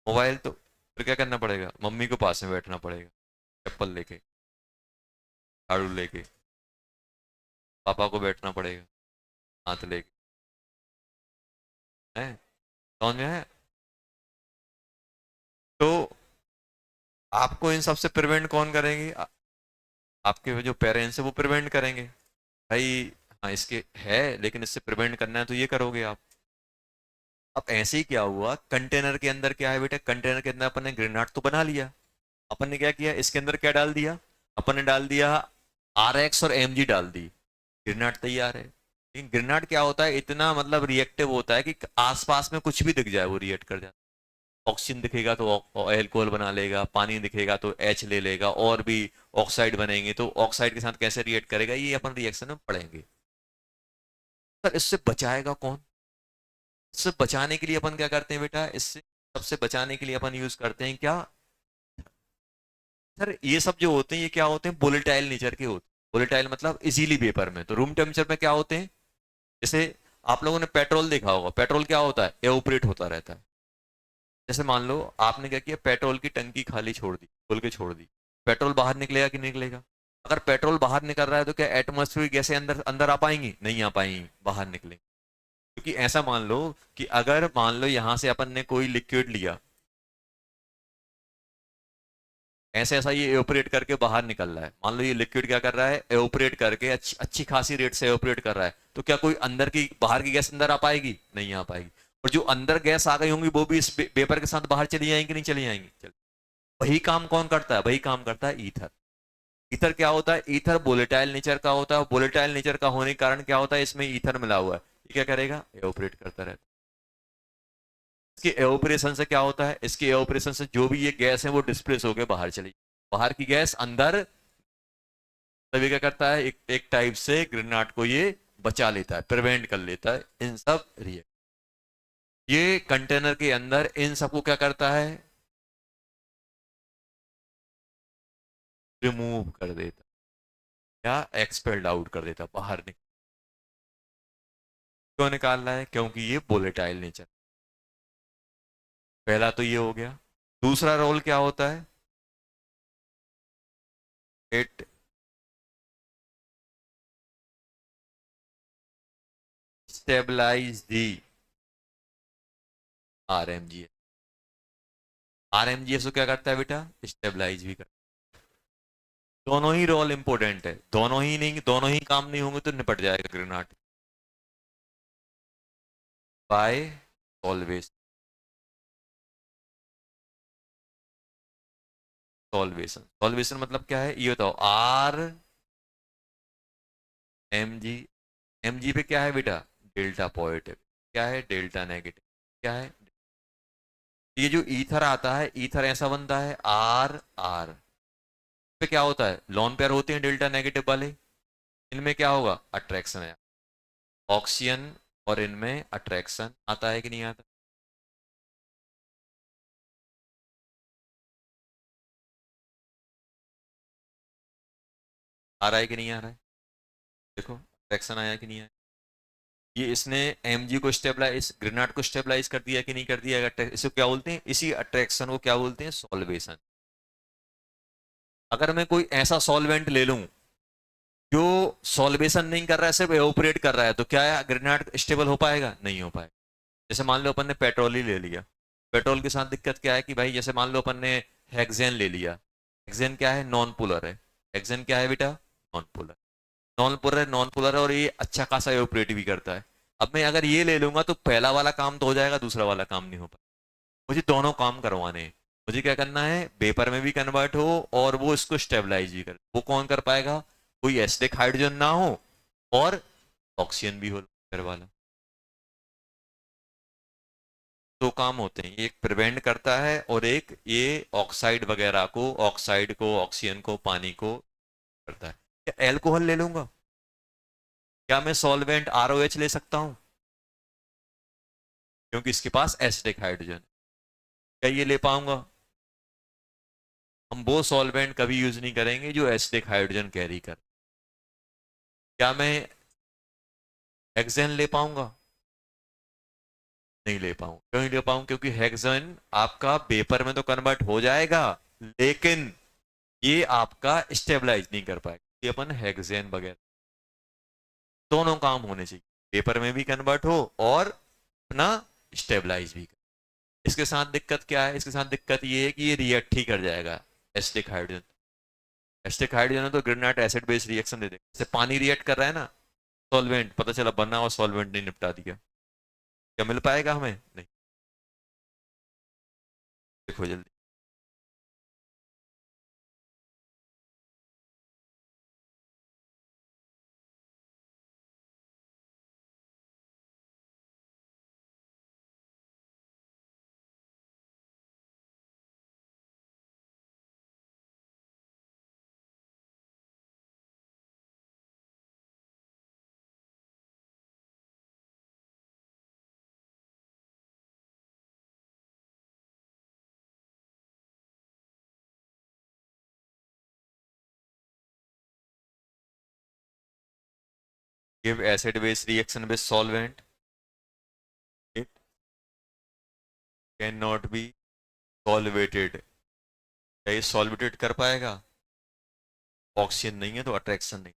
मोबाइल तो फिर क्या करना पड़ेगा, मम्मी को पास में बैठना पड़ेगा, चप्पल लेके, झाड़ू लेके, पापा को बैठना पड़ेगा, हाथ लेके, है, समझ में है? तो आपको इन सबसे प्रिवेंट कौन करेंगे, आपके जो पेरेंट्स है वो प्रिवेंट करेंगे, भाई हाँ इसके है, लेकिन इससे प्रिवेंट करना है तो ये करोगे आप। अब ऐसे ही क्या हुआ, कंटेनर के अंदर क्या है बेटा, कंटेनर के अंदर अपन ने ग्रेनाइट तो बना लिया, अपन ने क्या किया, इसके अंदर क्या डाल दिया, अपन ने डाल दिया RX और MG डाल दी, ग्रेनाइट तैयार है। लेकिन ग्रेनाइट क्या होता है, इतना मतलब रिएक्टिव होता है कि आसपास में कुछ भी दिख जाए वो रिएक्ट कर जाता है, ऑक्सीजन दिखेगा तो एल्कोहल बना लेगा, पानी दिखेगा तो H ले लेगा, और भी ऑक्साइड बनेंगे तो ऑक्साइड के साथ कैसे रिएक्ट करेगा, ये अपन रिएक्शन में पढ़ेंगे। सर इससे बचाएगा कौन, इससे बचाने के लिए अपन क्या करते हैं बेटा, इससे सबसे बचाने के लिए अपन यूज करते हैं क्या, सर ये सब जो होते हैं ये क्या होते हैं, वोलेटाइल नेचर के होते हैं, वोलेटाइल मतलब इजीली वेपर में, तो रूम टेम्परेचर में क्या होते हैं, जैसे आप लोगों ने पेट्रोल देखा होगा, पेट्रोल क्या होता है, एवोपरेट होता रहता है। जैसे मान लो आपने क्या किया, पेट्रोल की टंकी खाली छोड़ दी, खोल के छोड़ दी, पेट्रोल बाहर निकलेगा कि नहीं निकलेगा, अगर पेट्रोल बाहर निकल रहा है तो क्या एटमोस्फेयर गैसें अंदर अंदर आ पाएंगी, नहीं आ पाएंगी, बाहर निकलेंगी। क्योंकि ऐसा मान लो कि अगर मान लो यहां से अपन ने कोई लिक्विड लिया, ऐसे ऐसा ये एवोपरेट करके बाहर निकल रहा है, मान लो ये लिक्विड क्या कर रहा है, एवोपरेट करके अच्छी अच्छी खासी रेट से एवोपरेट कर रहा है, तो क्या कोई अंदर की बाहर की गैस अंदर आ पाएगी, नहीं आ पाएगी, और जो अंदर गैस आ गई होंगी वो भी इस पेपर के साथ बाहर चली जाएंगी, नहीं चली जाएंगी, वही काम कौन करता है, वही काम करता है ईथर। ईथर क्या होता है, ईथर वोलेटाइल नेचर का होता है, वोलेटाइल नेचर का होने के कारण क्या होता है, इसमें ईथर मिला हुआ है, ये क्या करेगा, एवोपरेट करता रहता है। इसके एवोपरेशन से क्या होता है, इसके एवोपरेशन से जो भी ये गैस है वो डिस्प्लेस होकर बाहर चली, बाहर की गैस अंदर, तभी क्या करता है, एक टाइप से ग्रेनाइट को ये बचा लेता है, प्रिवेंट कर लेता है इन सब रिएक्ट, ये कंटेनर के अंदर इन सबको क्या करता है, रिमूव कर देता है या एक्सपेल्ड आउट कर देता है, बाहर निकल, क्यों निकाल रहा है, क्योंकि ये वोलेटाइल नेचर, पहला तो ये हो गया। दूसरा रोल क्या होता है, it stabilize the RmGs, RmGs को क्या करता है बेटा, स्टेबलाइज भी करता है, दोनों ही रोल इंपॉर्टेंट है, दोनों ही नहीं, दोनों ही काम नहीं होंगे तो निपट जाएगा Grignard, by always. Solvation. Solvation मतलब क्या है ये बताओ। R M G, M G पे क्या है बेटा, डेल्टा पॉजिटिव, क्या है डेल्टा नेगेटिव, क्या है, ये जो ईथर आता है, ईथर ऐसा बनता है आर आर पे क्या होता है, लॉन पेयर होते हैं डेल्टा नेगेटिव वाले, इनमें क्या होगा, अट्रैक्शन है, ऑक्सीजन, और इनमें अट्रैक्शन आता है कि नहीं आता, आ रहा है कि नहीं आ रहा है, देखो अट्रैक्शन आया कि नहीं आया, ये इसने mg को स्टेबलाइज, ग्रेनाड को स्टेबलाइज कर दिया कि नहीं कर दिया, इसे क्या बोलते हैं, इसी अट्रैक्शन को क्या बोलते हैं, सॉल्वेशन। अगर मैं कोई ऐसा सॉल्वेंट ले लूं जो सॉल्वेशन नहीं कर रहा है, सिर्फ एवोपरेट कर रहा है, तो क्या है ग्रेनाड स्टेबल हो पाएगा, नहीं हो पाएगा। जैसे मान लो अपन ने पेट्रोल ही ले लिया, पेट्रोल के साथ दिक्कत क्या है कि भाई, जैसे मान लो अपन ने हेक्सेन ले लिया, हेक्सेन क्या है, नॉन पोलर है, हेक्सेन क्या है बेटा, non polar, non polar, non polar है, और ये अच्छा खासा एवोपरेट भी करता है। अब मैं अगर ये ले लूंगा तो पहला वाला काम तो हो जाएगा, दूसरा वाला काम नहीं हो पाएगा, मुझे दोनों काम करवाने हैं। मुझे क्या करना है, वेपर में भी कन्वर्ट हो और वो इसको स्टेबलाइज भी कर, वो कौन कर पाएगा, कोई एसिडिक हाइड्रोजन ना हो और ऑक्सीजन भी हो वेपर वाला। दो काम होते हैं, एक प्रिवेंट करता है और एक ये ऑक्साइड वगैरह को, ऑक्साइड को, ऑक्सीजन को, पानी को करता है। क्या एल्कोहल ले लूंगा, क्या मैं सॉल्वेंट आरओएच ले सकता हूं, क्योंकि इसके पास एसिडिक हाइड्रोजन, क्या ये ले पाऊंगा, हम वो सॉल्वेंट कभी यूज नहीं करेंगे जो एसिडिक हाइड्रोजन कैरी कर। क्या मैं हेक्सेन ले पाऊंगा, नहीं ले पाऊंगा, क्यों नहीं ले पाऊंगा, क्योंकि हेक्सेन आपका वेपर में तो कन्वर्ट हो जाएगा, लेकिन ये आपका स्टेबलाइज नहीं कर पाएगा, ये अपन हेक्सेन वगैरह, दोनों काम होने चाहिए, पेपर में भी कन्वर्ट हो और अपना स्टेबलाइज भी कर। इसके साथ दिक्कत क्या है, इसके साथ दिक्कत ये है कि ये रिएक्ट ही कर जाएगा एसिडिक हाइड्रोजन, एसिडिक हाइड्रोजन तो ग्रेनाइट एसिड बेस रिएक्शन दे देगा, जैसे पानी रिएक्ट कर रहा है ना, सॉल्वेंट पता चला बना और सॉल्वेंट नहीं निपटा दिया, क्या मिल पाएगा हमें, नहीं। देखो जल्दी, give acid base reaction with solvent, it can not be solvated, क्या ये सॉल्वेटेड कर पाएगा, ऑक्सीजन नहीं है तो अट्रैक्शन नहीं,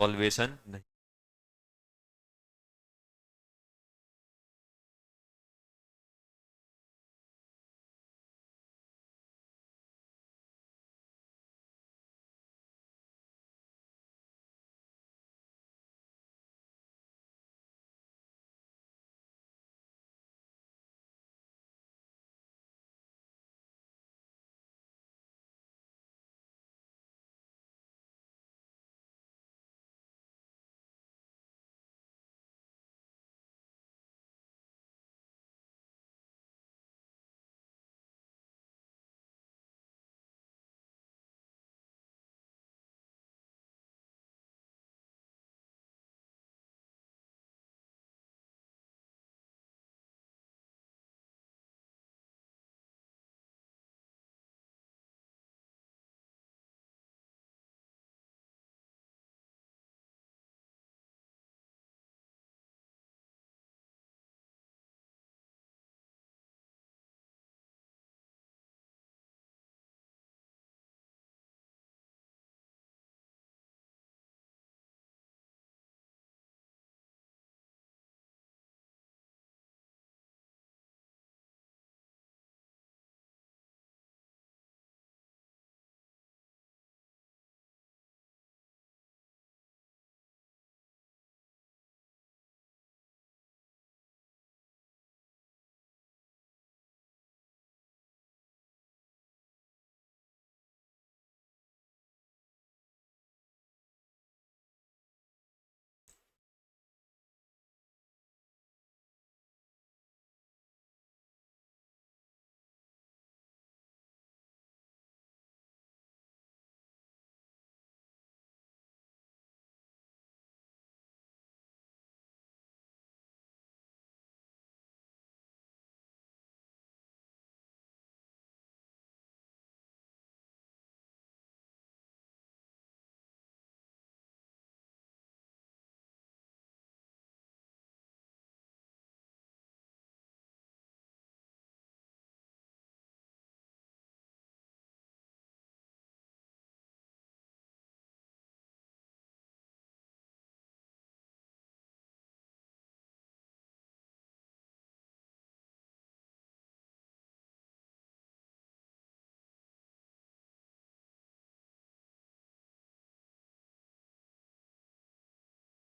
सॉल्वेशन नहीं।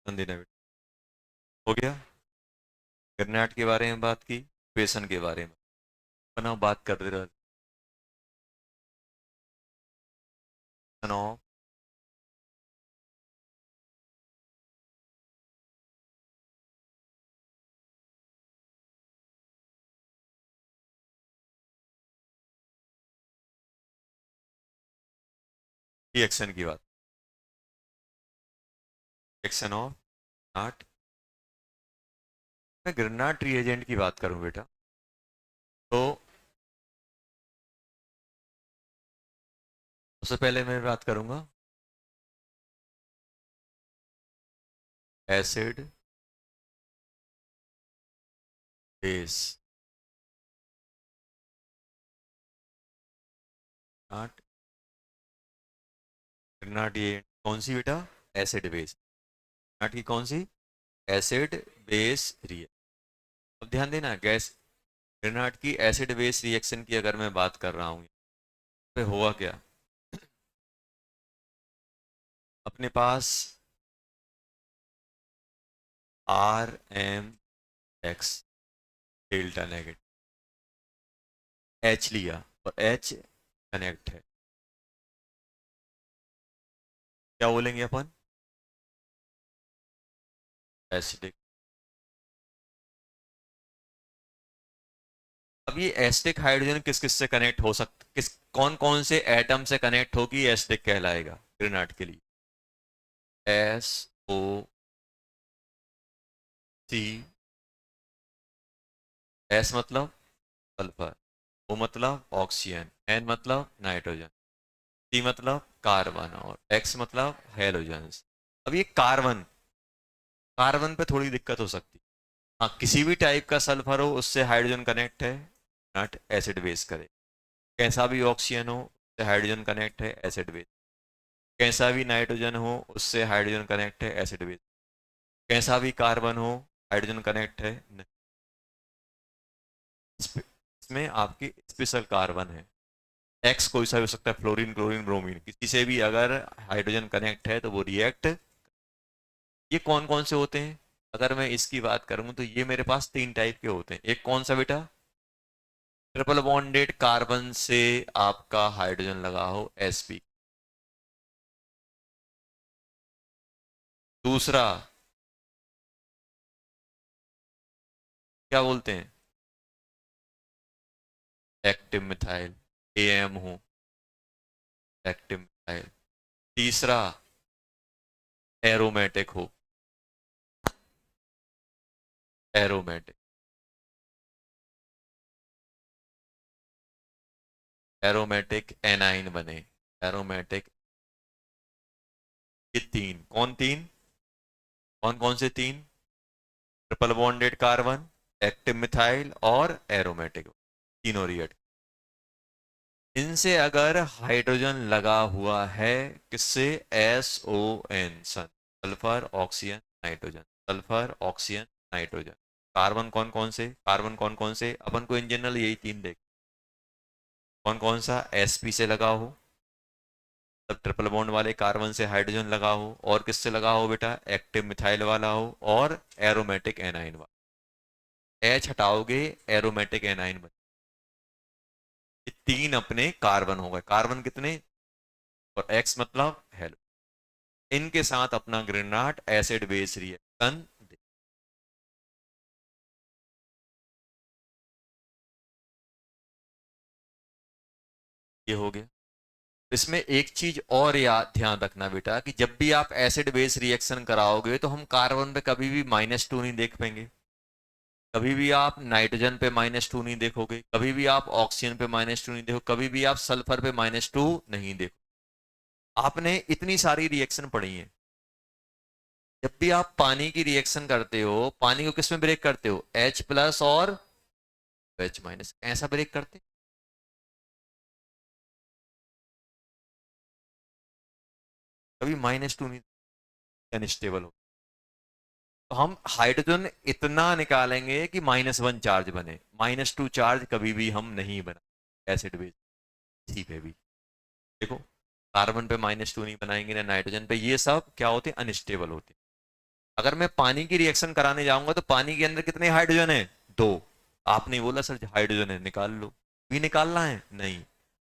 ध्यान देना बेटा। हो गया। ग्रेनाइट के बारे में बात की, बेसन के बारे में अपना बात कर रहे ऑफ रिएक्शन की बात, रिएक्शन ऑफ ग्रेनाइट। मैं ग्रेनाइट रिएजेंट की बात करूं बेटा, तो सबसे पहले मैं बात करूंगा acid base. Granite, granite reagent कौन सी बेटा? Acid base. ग्रेनाइट की कौन सी? Acid base reaction. अब ध्यान देना, गैस ग्रेनाइट की एसिड बेस रिएक्शन की अगर मैं बात कर रहा हूँ, तो हुआ क्या? अपने पास R M X delta negative H लिया और एच कनेक्ट है, क्या बोलेंगे अपन? एसिडिक। अब ये एसिडिक हाइड्रोजन किस किस से कनेक्ट हो सकता, किस कौन कौन से एटम से कनेक्ट होगी एसिडिक कहलाएगा ग्रेनाइट के लिए? एस ओ सी। एस मतलब सल्फर, ओ मतलब ऑक्सीजन, एन मतलब नाइट्रोजन, सी मतलब कार्बन और एक्स मतलब हेलोजन्स। अब ये कार्बन, कार्बन पे थोड़ी दिक्कत हो सकती है। हाँ, किसी भी टाइप का सल्फर हो उससे हाइड्रोजन कनेक्ट है, नॉट एसिड बेस करे। कैसा भी ऑक्सीजन हो उससे हाइड्रोजन कनेक्ट है, एसिड बेस। कैसा भी नाइट्रोजन हो उससे हाइड्रोजन कनेक्ट है, एसिड बेस। कैसा भी कार्बन हो हाइड्रोजन कनेक्ट है नहीं। इसमें आपकी स्पेशल कार्बन है। एक्स कोई सा भी हो सकता है, फ्लोरीन क्लोरीन ब्रोमीन, किसी से भी अगर हाइड्रोजन कनेक्ट है तो वो रिएक्ट। ये कौन कौन से होते हैं? अगर मैं इसकी बात करूं तो ये मेरे पास तीन टाइप के होते हैं। एक कौन सा बेटा? ट्रिपल बॉन्डेड कार्बन से आपका हाइड्रोजन लगा हो, sp। दूसरा क्या बोलते हैं? एक्टिव मिथाइल, am हो, एक्टिव मिथाइल। तीसरा एरोमेटिक हो, एरोमेटिक। एरोमेटिक एनाइन बने, एरोमेटिक। ये तीन, कौन तीन? कौन कौन से तीन? Triple bonded carbon, active methyl और एरोमेटिक, तीनों रिएक्ट। इनसे अगर हाइड्रोजन लगा हुआ है, किससे? SON, SON, sulphur oxygen nitrogen, sulphur oxygen nitrogen. Carbon कौन कौन से, कार्बन कौन कौन से, अपन को इन जनरल यही तीन देख। कौन कौन सा? sp से लगा हो, तब ट्रिपल बॉन्ड वाले कार्बन से हाइड्रोजन लगा हो, और किससे लगा हो बेटा? एक्टिव मिथाइल वाला हो, और एरोमेटिक एनाइन वाला। एच हटाओगे, एरोमेटिक एनाइन बन। ये तीन अपने कार्बन हो गए। कार्बन कितने? और एक्स मतलब हेलो। इनके साथ अपना ग्रेनाइट एसिड बेस रिएक्शन, ये हो गया। इसमें एक चीज और याद ध्यान रखना बेटा, कि जब भी आप एसिड बेस रिएक्शन कराओगे तो हम कार्बन पे कभी भी -2 नहीं देख पाएंगे, कभी भी आप नाइट्रोजन पे -2 नहीं देखोगे, कभी भी आप ऑक्सीजन पे -2 नहीं देखो, कभी भी आप सल्फर पे -2 नहीं देखो। आपने इतनी सारी रिएक्शन पढ़ी है। जब भी आप पानी की रिएक्शन करते हो, पानी को किस में ब्रेक करते हो? H+ और H-, ऐसा ब्रेक करते? कभी -2 नहीं, अनस्टेबल हो। तो हम हाइड्रोजन इतना निकालेंगे कि -1 चार्ज बने, -2 चार्ज कभी भी हम नहीं बना एसिड बेस, इसी पे भी देखो। कार्बन पे -2 नहीं बनाएंगे ना नाइट्रोजन पे, ये सब क्या होते हैं? अनस्टेबल होते हैं। अगर मैं पानी की रिएक्शन कराने जाऊंगा तो पानी के अंदर कितने हाइड्रोजन है? दो। आपने बोला सर हाइड्रोजन है निकाल लो, भी निकालना है नहीं,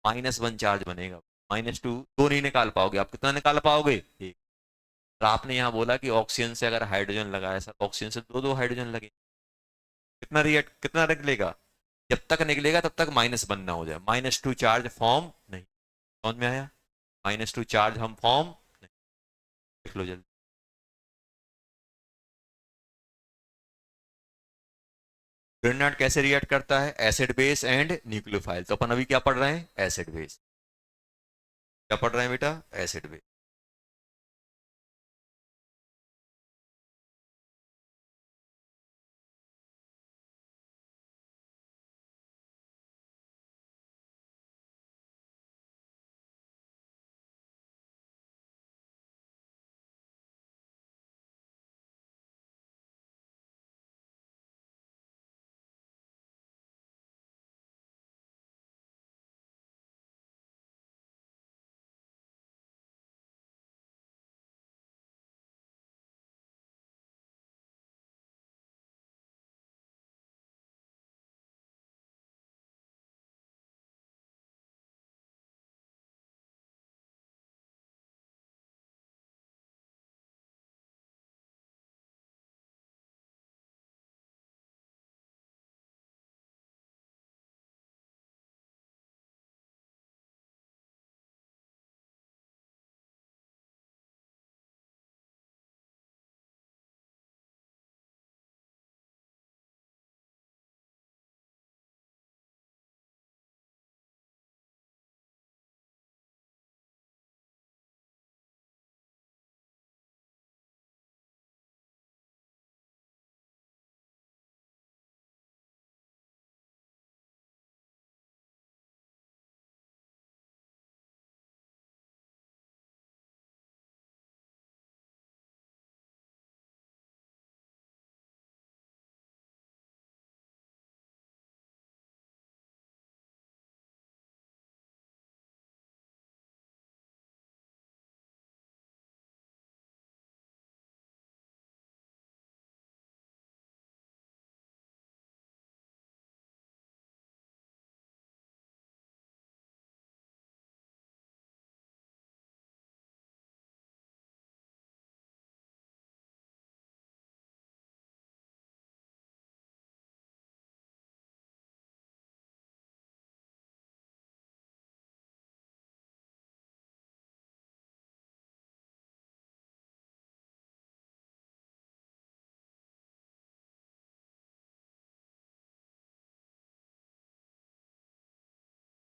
-1 चार्ज बनेगा, -2, दो नहीं निकाल पाओगे आप, कितना निकाल पाओगे? एक। और आपने यहाँ बोला कि ऑक्सीजन से अगर हाइड्रोजन लगाया सर, ऑक्सीजन से दो दो हाइड्रोजन लगे, कितना रिएक्ट कितना निकलेगा? जब तक निकलेगा तब तक माइनस बनना हो जाए, -2 चार्ज फॉर्म नहीं। समझ में आया? -2 चार्ज हम फॉर्म नहीं। देख लो जल्दी। ग्रेनाड कैसे रिएक्ट करता है? Acid base and nucleophile. तो अपन अभी क्या पढ़ रहे हैं? Acid base. क्या पढ़ रहे हैं बेटा? Acid base.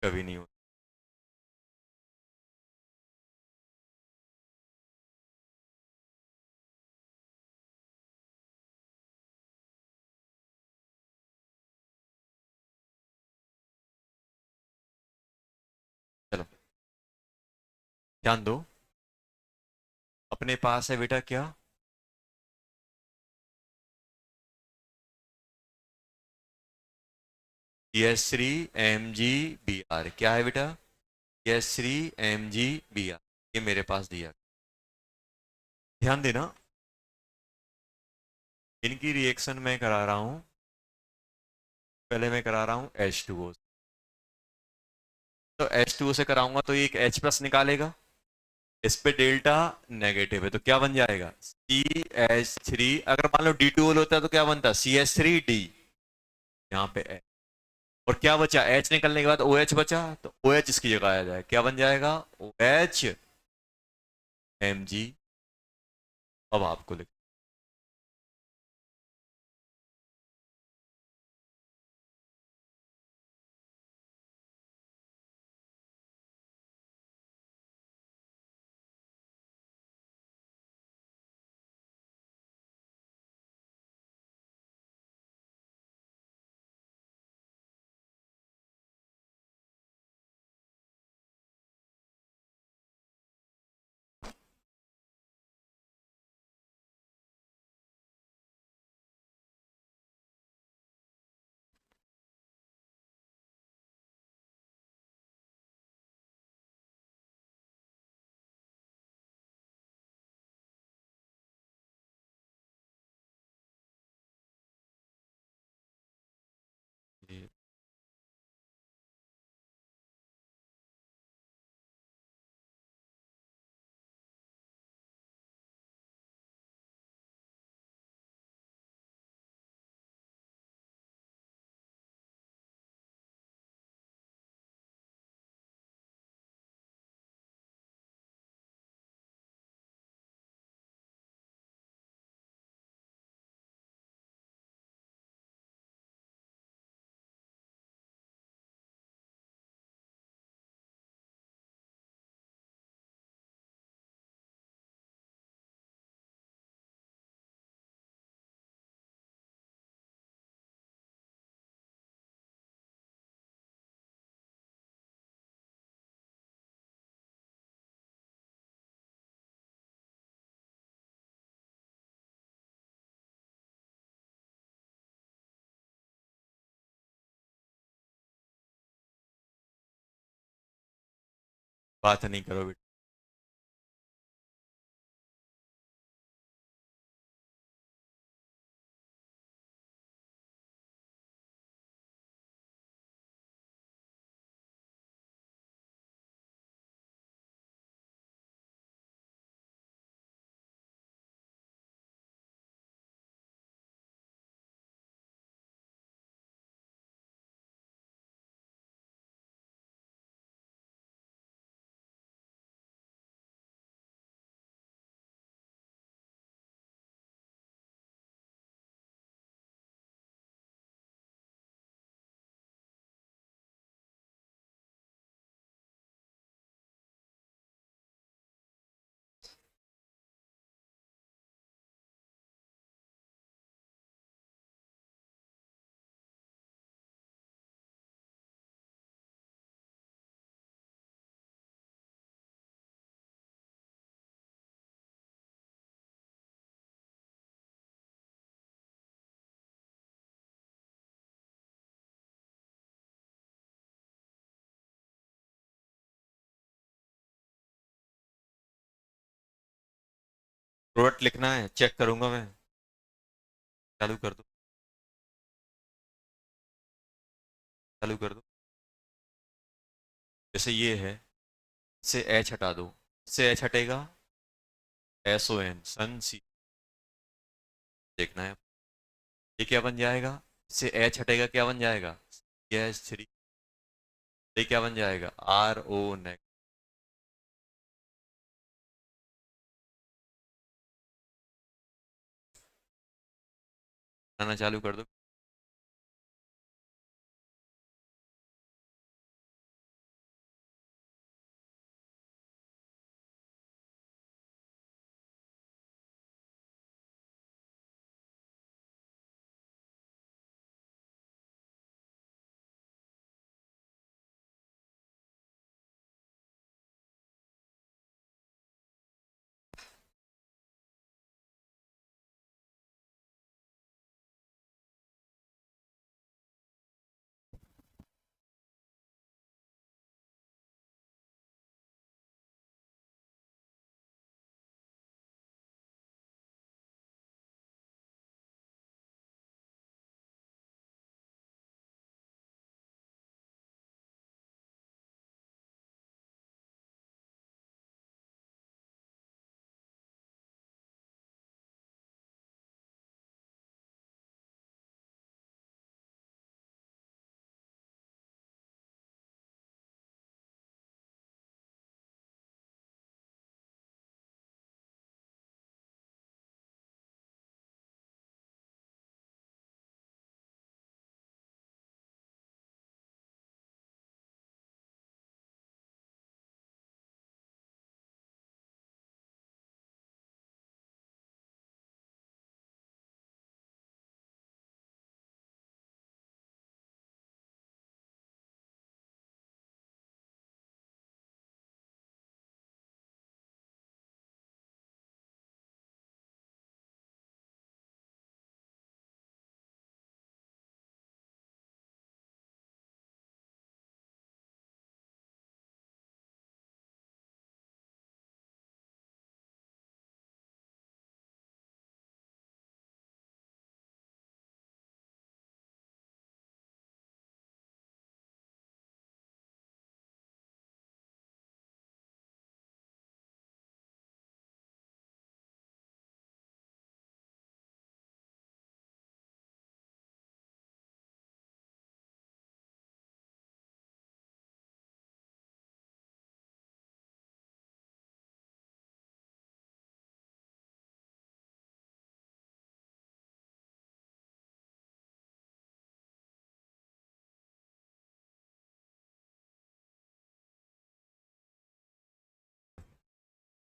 कभी नहीं हो। चलो ध्यान दो। अपने पास है बेटा क्या? CH3 Mg Br। क्या है बेटा? CH3 Mg Br। ये मेरे पास दिया। ध्यान देना, इनकी रिएक्शन मैं करा रहा हूं। पहले मैं करा रहा हूं H2O। तो H2O से कराऊंगा तो ये एक H+ निकालेगा, इस पे डेल्टा नेगेटिव है तो क्या बन जाएगा? CH3। अगर मान लो D2O होता है तो क्या बनता? CH3D। यहाँ पे H। और क्या बचा? H निकलने के बाद OH बचा, तो OH इसकी जगह आ जाए, क्या बन जाएगा? OH Mg। अब आपको लिख। बात नहीं करो बेटा। प्रोडक्ट लिखना है, चेक करूंगा मैं। चालू कर दो, चालू कर दो। जैसे ये है, से एच हटा दो, से एच हटेगा, एस ओ एन सन सी, देखना है। ये क्या बन जाएगा, से एच हटेगा क्या बन जाएगा, गैस थ्री। ये क्या बन जाएगा, आर ओ नेक। आना चालू कर दो।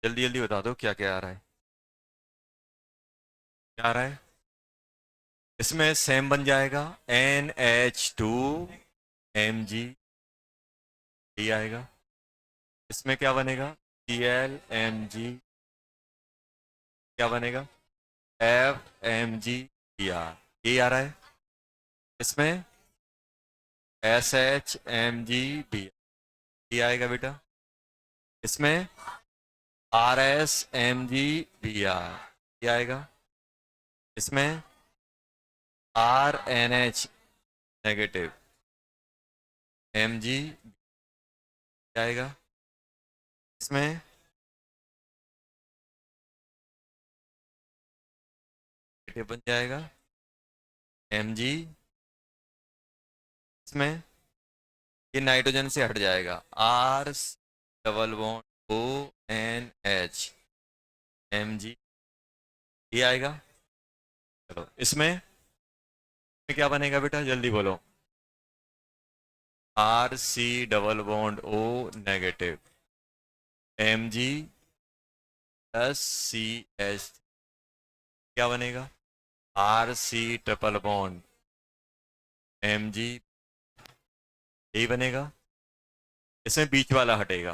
जल्दी जल्दी बता दो क्या क्या आ रहा है, क्या आ रहा है। इसमें सेम बन जाएगा, NH2 Mg, ये आएगा। इसमें क्या बनेगा, Cl Mg, क्या बनेगा, FMgBr, ये आ रहा है। इसमें SHMgBr, ये आएगा बेटा। इसमें RSMgBr क्या आएगा? इसमें RNH नेगेटिव Mg क्या आएगा? इसमें नेगेटिव बन जाएगा Mg। इसमें ये नाइट्रोजन से हट जाएगा, R double bond ONH Mg ये आएगा। चलो इसमें क्या बनेगा बेटा, जल्दी बोलो। RC double bond O negative Mg plus CH क्या बनेगा? RC ट्रिपल बॉन्ड Mg यही बनेगा। इसमें बीच वाला हटेगा,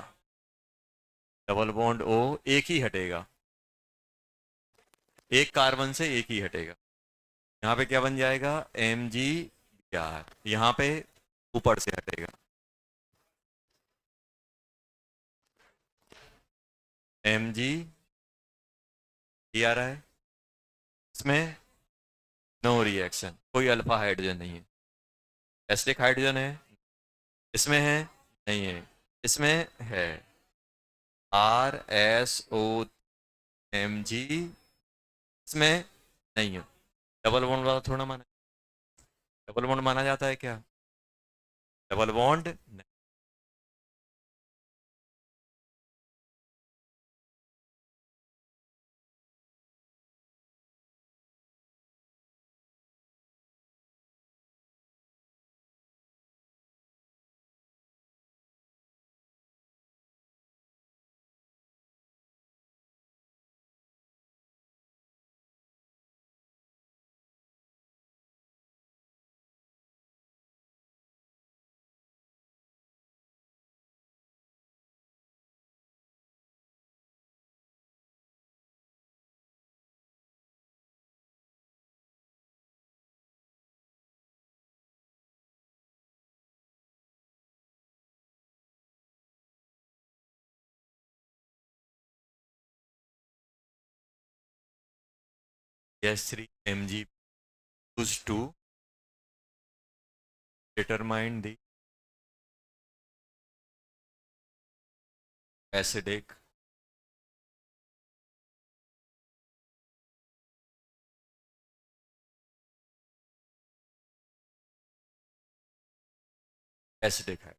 डबल बॉन्ड O एक ही हटेगा, एक कार्बन से एक ही हटेगा। यहाँ पे क्या बन जाएगा? Mg। यहाँ पे ऊपर से हटेगा Mg ये आ रहा है। इसमें नो रिएक्शन, कोई अल्फा हाइड्रोजन नहीं है। एसिडिक हाइड्रोजन है, इसमें है नहीं है, इसमें है RSO इसमें नहीं है। डबल बॉन्ड वाला थोड़ा माना, डबल बॉन्ड माना जाता है क्या? डबल बॉन्ड नहीं। H3Mg used to determine the acidic acidic है।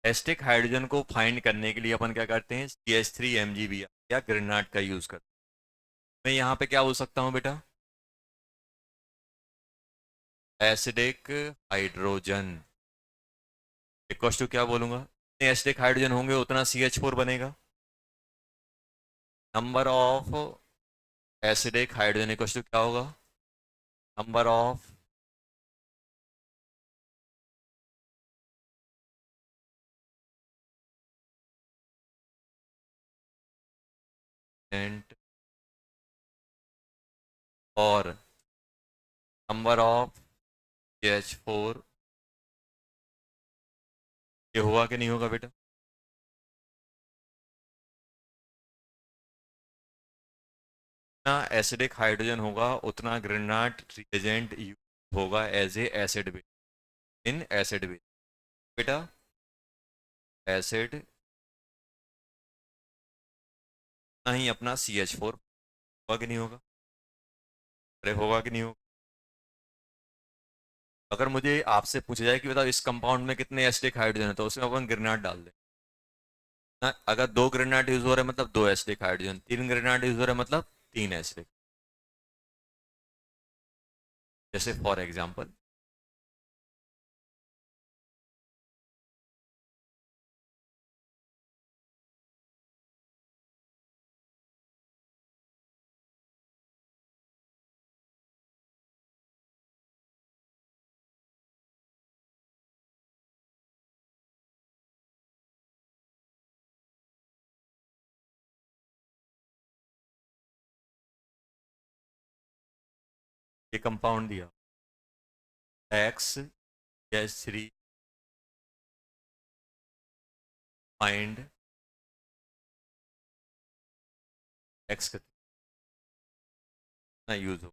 एसिडिक हाइड्रोजन को फाइंड करने के लिए अपन क्या करते हैं? CH3Mg या ग्रेनाट का यूज करते हैं। मैं यहाँ पे क्या बोल सकता हूँ बेटा? एसिडिक हाइड्रोजन इक्वल टू क्या बोलूंगा? जितने एसिडिक हाइड्रोजन होंगे उतना CH4 बनेगा। Number of acidic hydrogen equal to क्या होगा? नंबर ऑफ एंड और नंबर ऑफ CH4 ये होगा कि नहीं होगा बेटा? जितना एसिडिक हाइड्रोजन होगा उतना ग्रेनाट रिएजेंट होगा as a acid base in acid base. बेटा एसिड ही अपना CH4 होगा कि नहीं होगा? अरे होगा कि नहीं होगा? अगर मुझे आपसे पूछा जाए कि बताओ इस कंपाउंड में कितने एसिडिक हाइड्रोजन है, तो उसमें अपन ग्रेनाट डाल दें ना। अगर दो ग्रेनाट यूज हो रहे हैं मतलब दो एसिडिक हाइड्रोजन, तीन ग्रेनाट यूज हो रहे हैं मतलब तीन एसिडिक। जैसे फॉर एग्जाम्पल ये कंपाउंड दिया X3 फाइंड एक्स कितना यूज हो।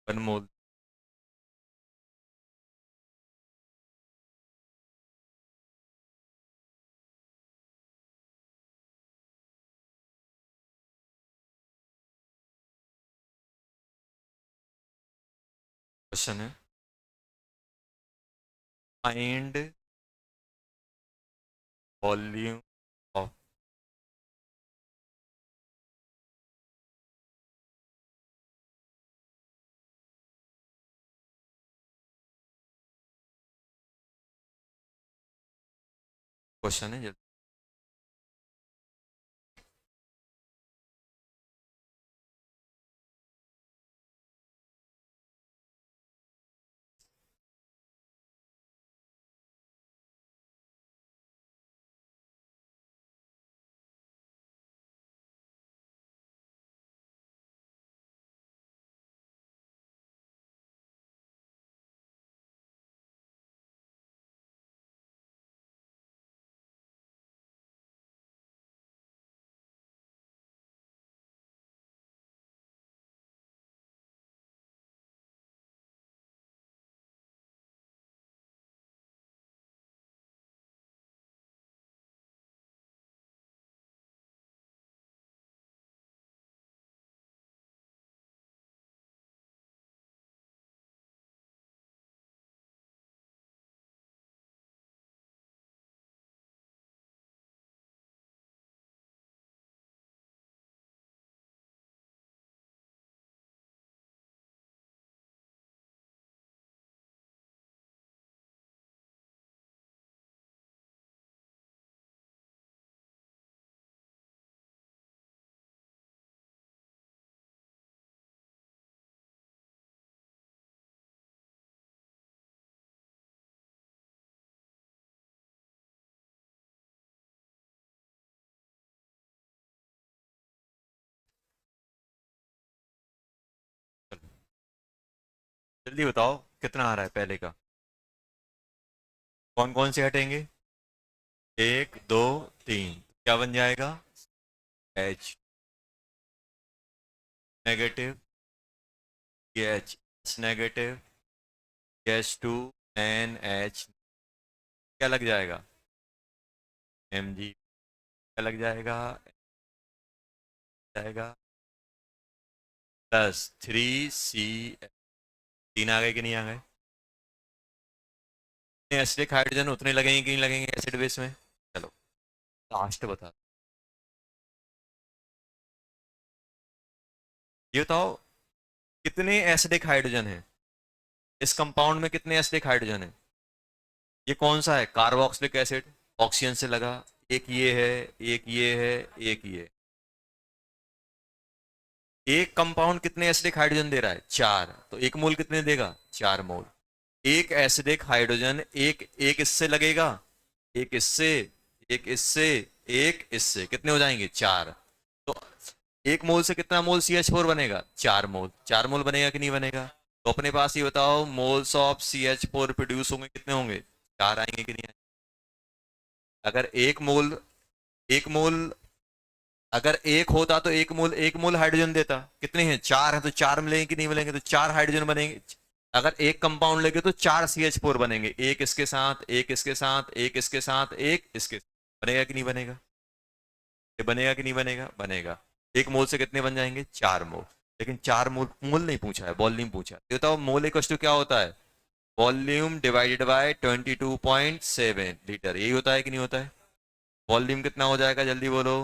One mole. क्वेश्चन है फाइंड वॉल्यूम ऑफ। क्वेश्चन है जल्दी। जल्दी बताओ कितना आ रहा है पहले का। कौन कौन से हटेंगे? एक दो तीन, क्या बन जाएगा? एच नेगेटिव, ये H negative, H two N H, क्या लग जाएगा? एम जी, क्या लग जाएगा? जाएगा प्लस थ्री सी। तीन आ गए कि नहीं आ गए? एसिडिक हाइड्रोजन उतने लगेंगे कि नहीं लगेंगे एसिड बेस में? चलो लास्ट बता। ये बताओ कितने एसिडिक हाइड्रोजन है इस कंपाउंड में, कितने एसिडिक हाइड्रोजन है? ये कौन सा है? कार्बोक्सिलिक एसिड, ऑक्सीजन से लगा। एक ये है, एक ये है, एक ये। एक कंपाउंड कितने एसिडिक हाइड्रोजन दे रहा है? चार। तो एक मोल कितने देगा? चार मोल। एक एसिडिक हाइड्रोजन एक एक इससे लगेगा, एक इससे, एक इससे, एक इससे, कितने हो जाएंगे? चार। तो एक मोल से कितना मोल CH4 बनेगा? चार मोल। चार मोल बनेगा कि नहीं बनेगा? तो अपने पास ये बताओ मोल्स ऑफ CH4 प्रोड्यूस होंगे कितने होंगे? चार आएंगे कि नहीं आएंगे? अगर एक मोल अगर एक होता तो एक मोल हाइड्रोजन देता। कितने हैं? चार है, तो चार मिलेंगे कि नहीं मिलेंगे? तो चार हाइड्रोजन बनेंगे। अगर एक कंपाउंड लेंगे तो चार CH4 बनेंगे, एक इसके साथ, एक इसके साथ, एक इसके साथ, एक इसके साथ। बनेगा कि नहीं बनेगा? ये बनेगा कि नहीं बनेगा? बनेगा। एक मोल से कितने बन जाएंगे? चार मोल। लेकिन चार मोल मोल नहीं पूछा है, वॉल्यूम पूछा है। ये बताओ मोल इक्वल टू क्या होता है? वॉल्यूम डिवाइडेड बाय 22.7 लीटर, यही होता है कि नहीं होता है? वॉल्यूम कितना हो जाएगा जल्दी बोलो?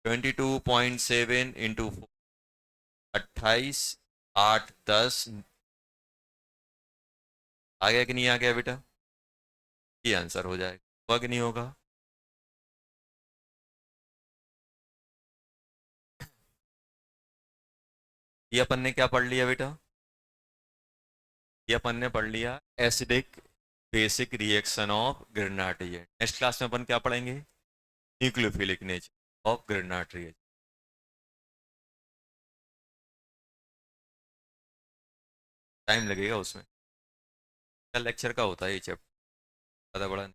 22.7 इंटू 28, 8, 10, आ गया कि नहीं आ गया बेटा? ये आंसर हो जाएगा, होगा कि नहीं होगा? ये अपन ने क्या पढ़ लिया बेटा? ये अपन ने पढ़ लिया acidic basic reaction of Grignard agent. Next class में अपन क्या पढ़ेंगे? Nucleophilic nature of Grignard reagent. Time लगेगा उसमें, कल लेक्चर का होता है ये चैप्टर, ज़्यादा बड़ा नहीं।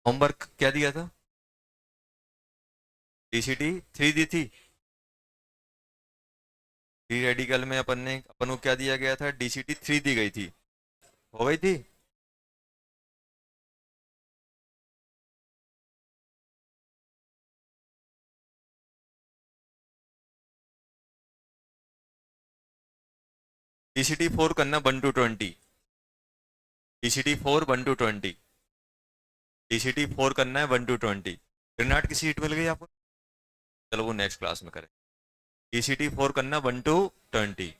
होमवर्क क्या दिया था? डीसीटी 3 दी थी। फ्री रेडिकल में अपन को क्या दिया गया था? डीसीटी 3 दी गई थी, हो गई थी। डीसीटी 4 करना 1 to 20, डीसीटी 4 1 to 20, डीसीटी 4 करना है 1 to 20। ग्रेनाड की सीट मिल गई आपको, चलो वो नेक्स्ट क्लास में करें। डीसीटी 4 करना 1 to 20।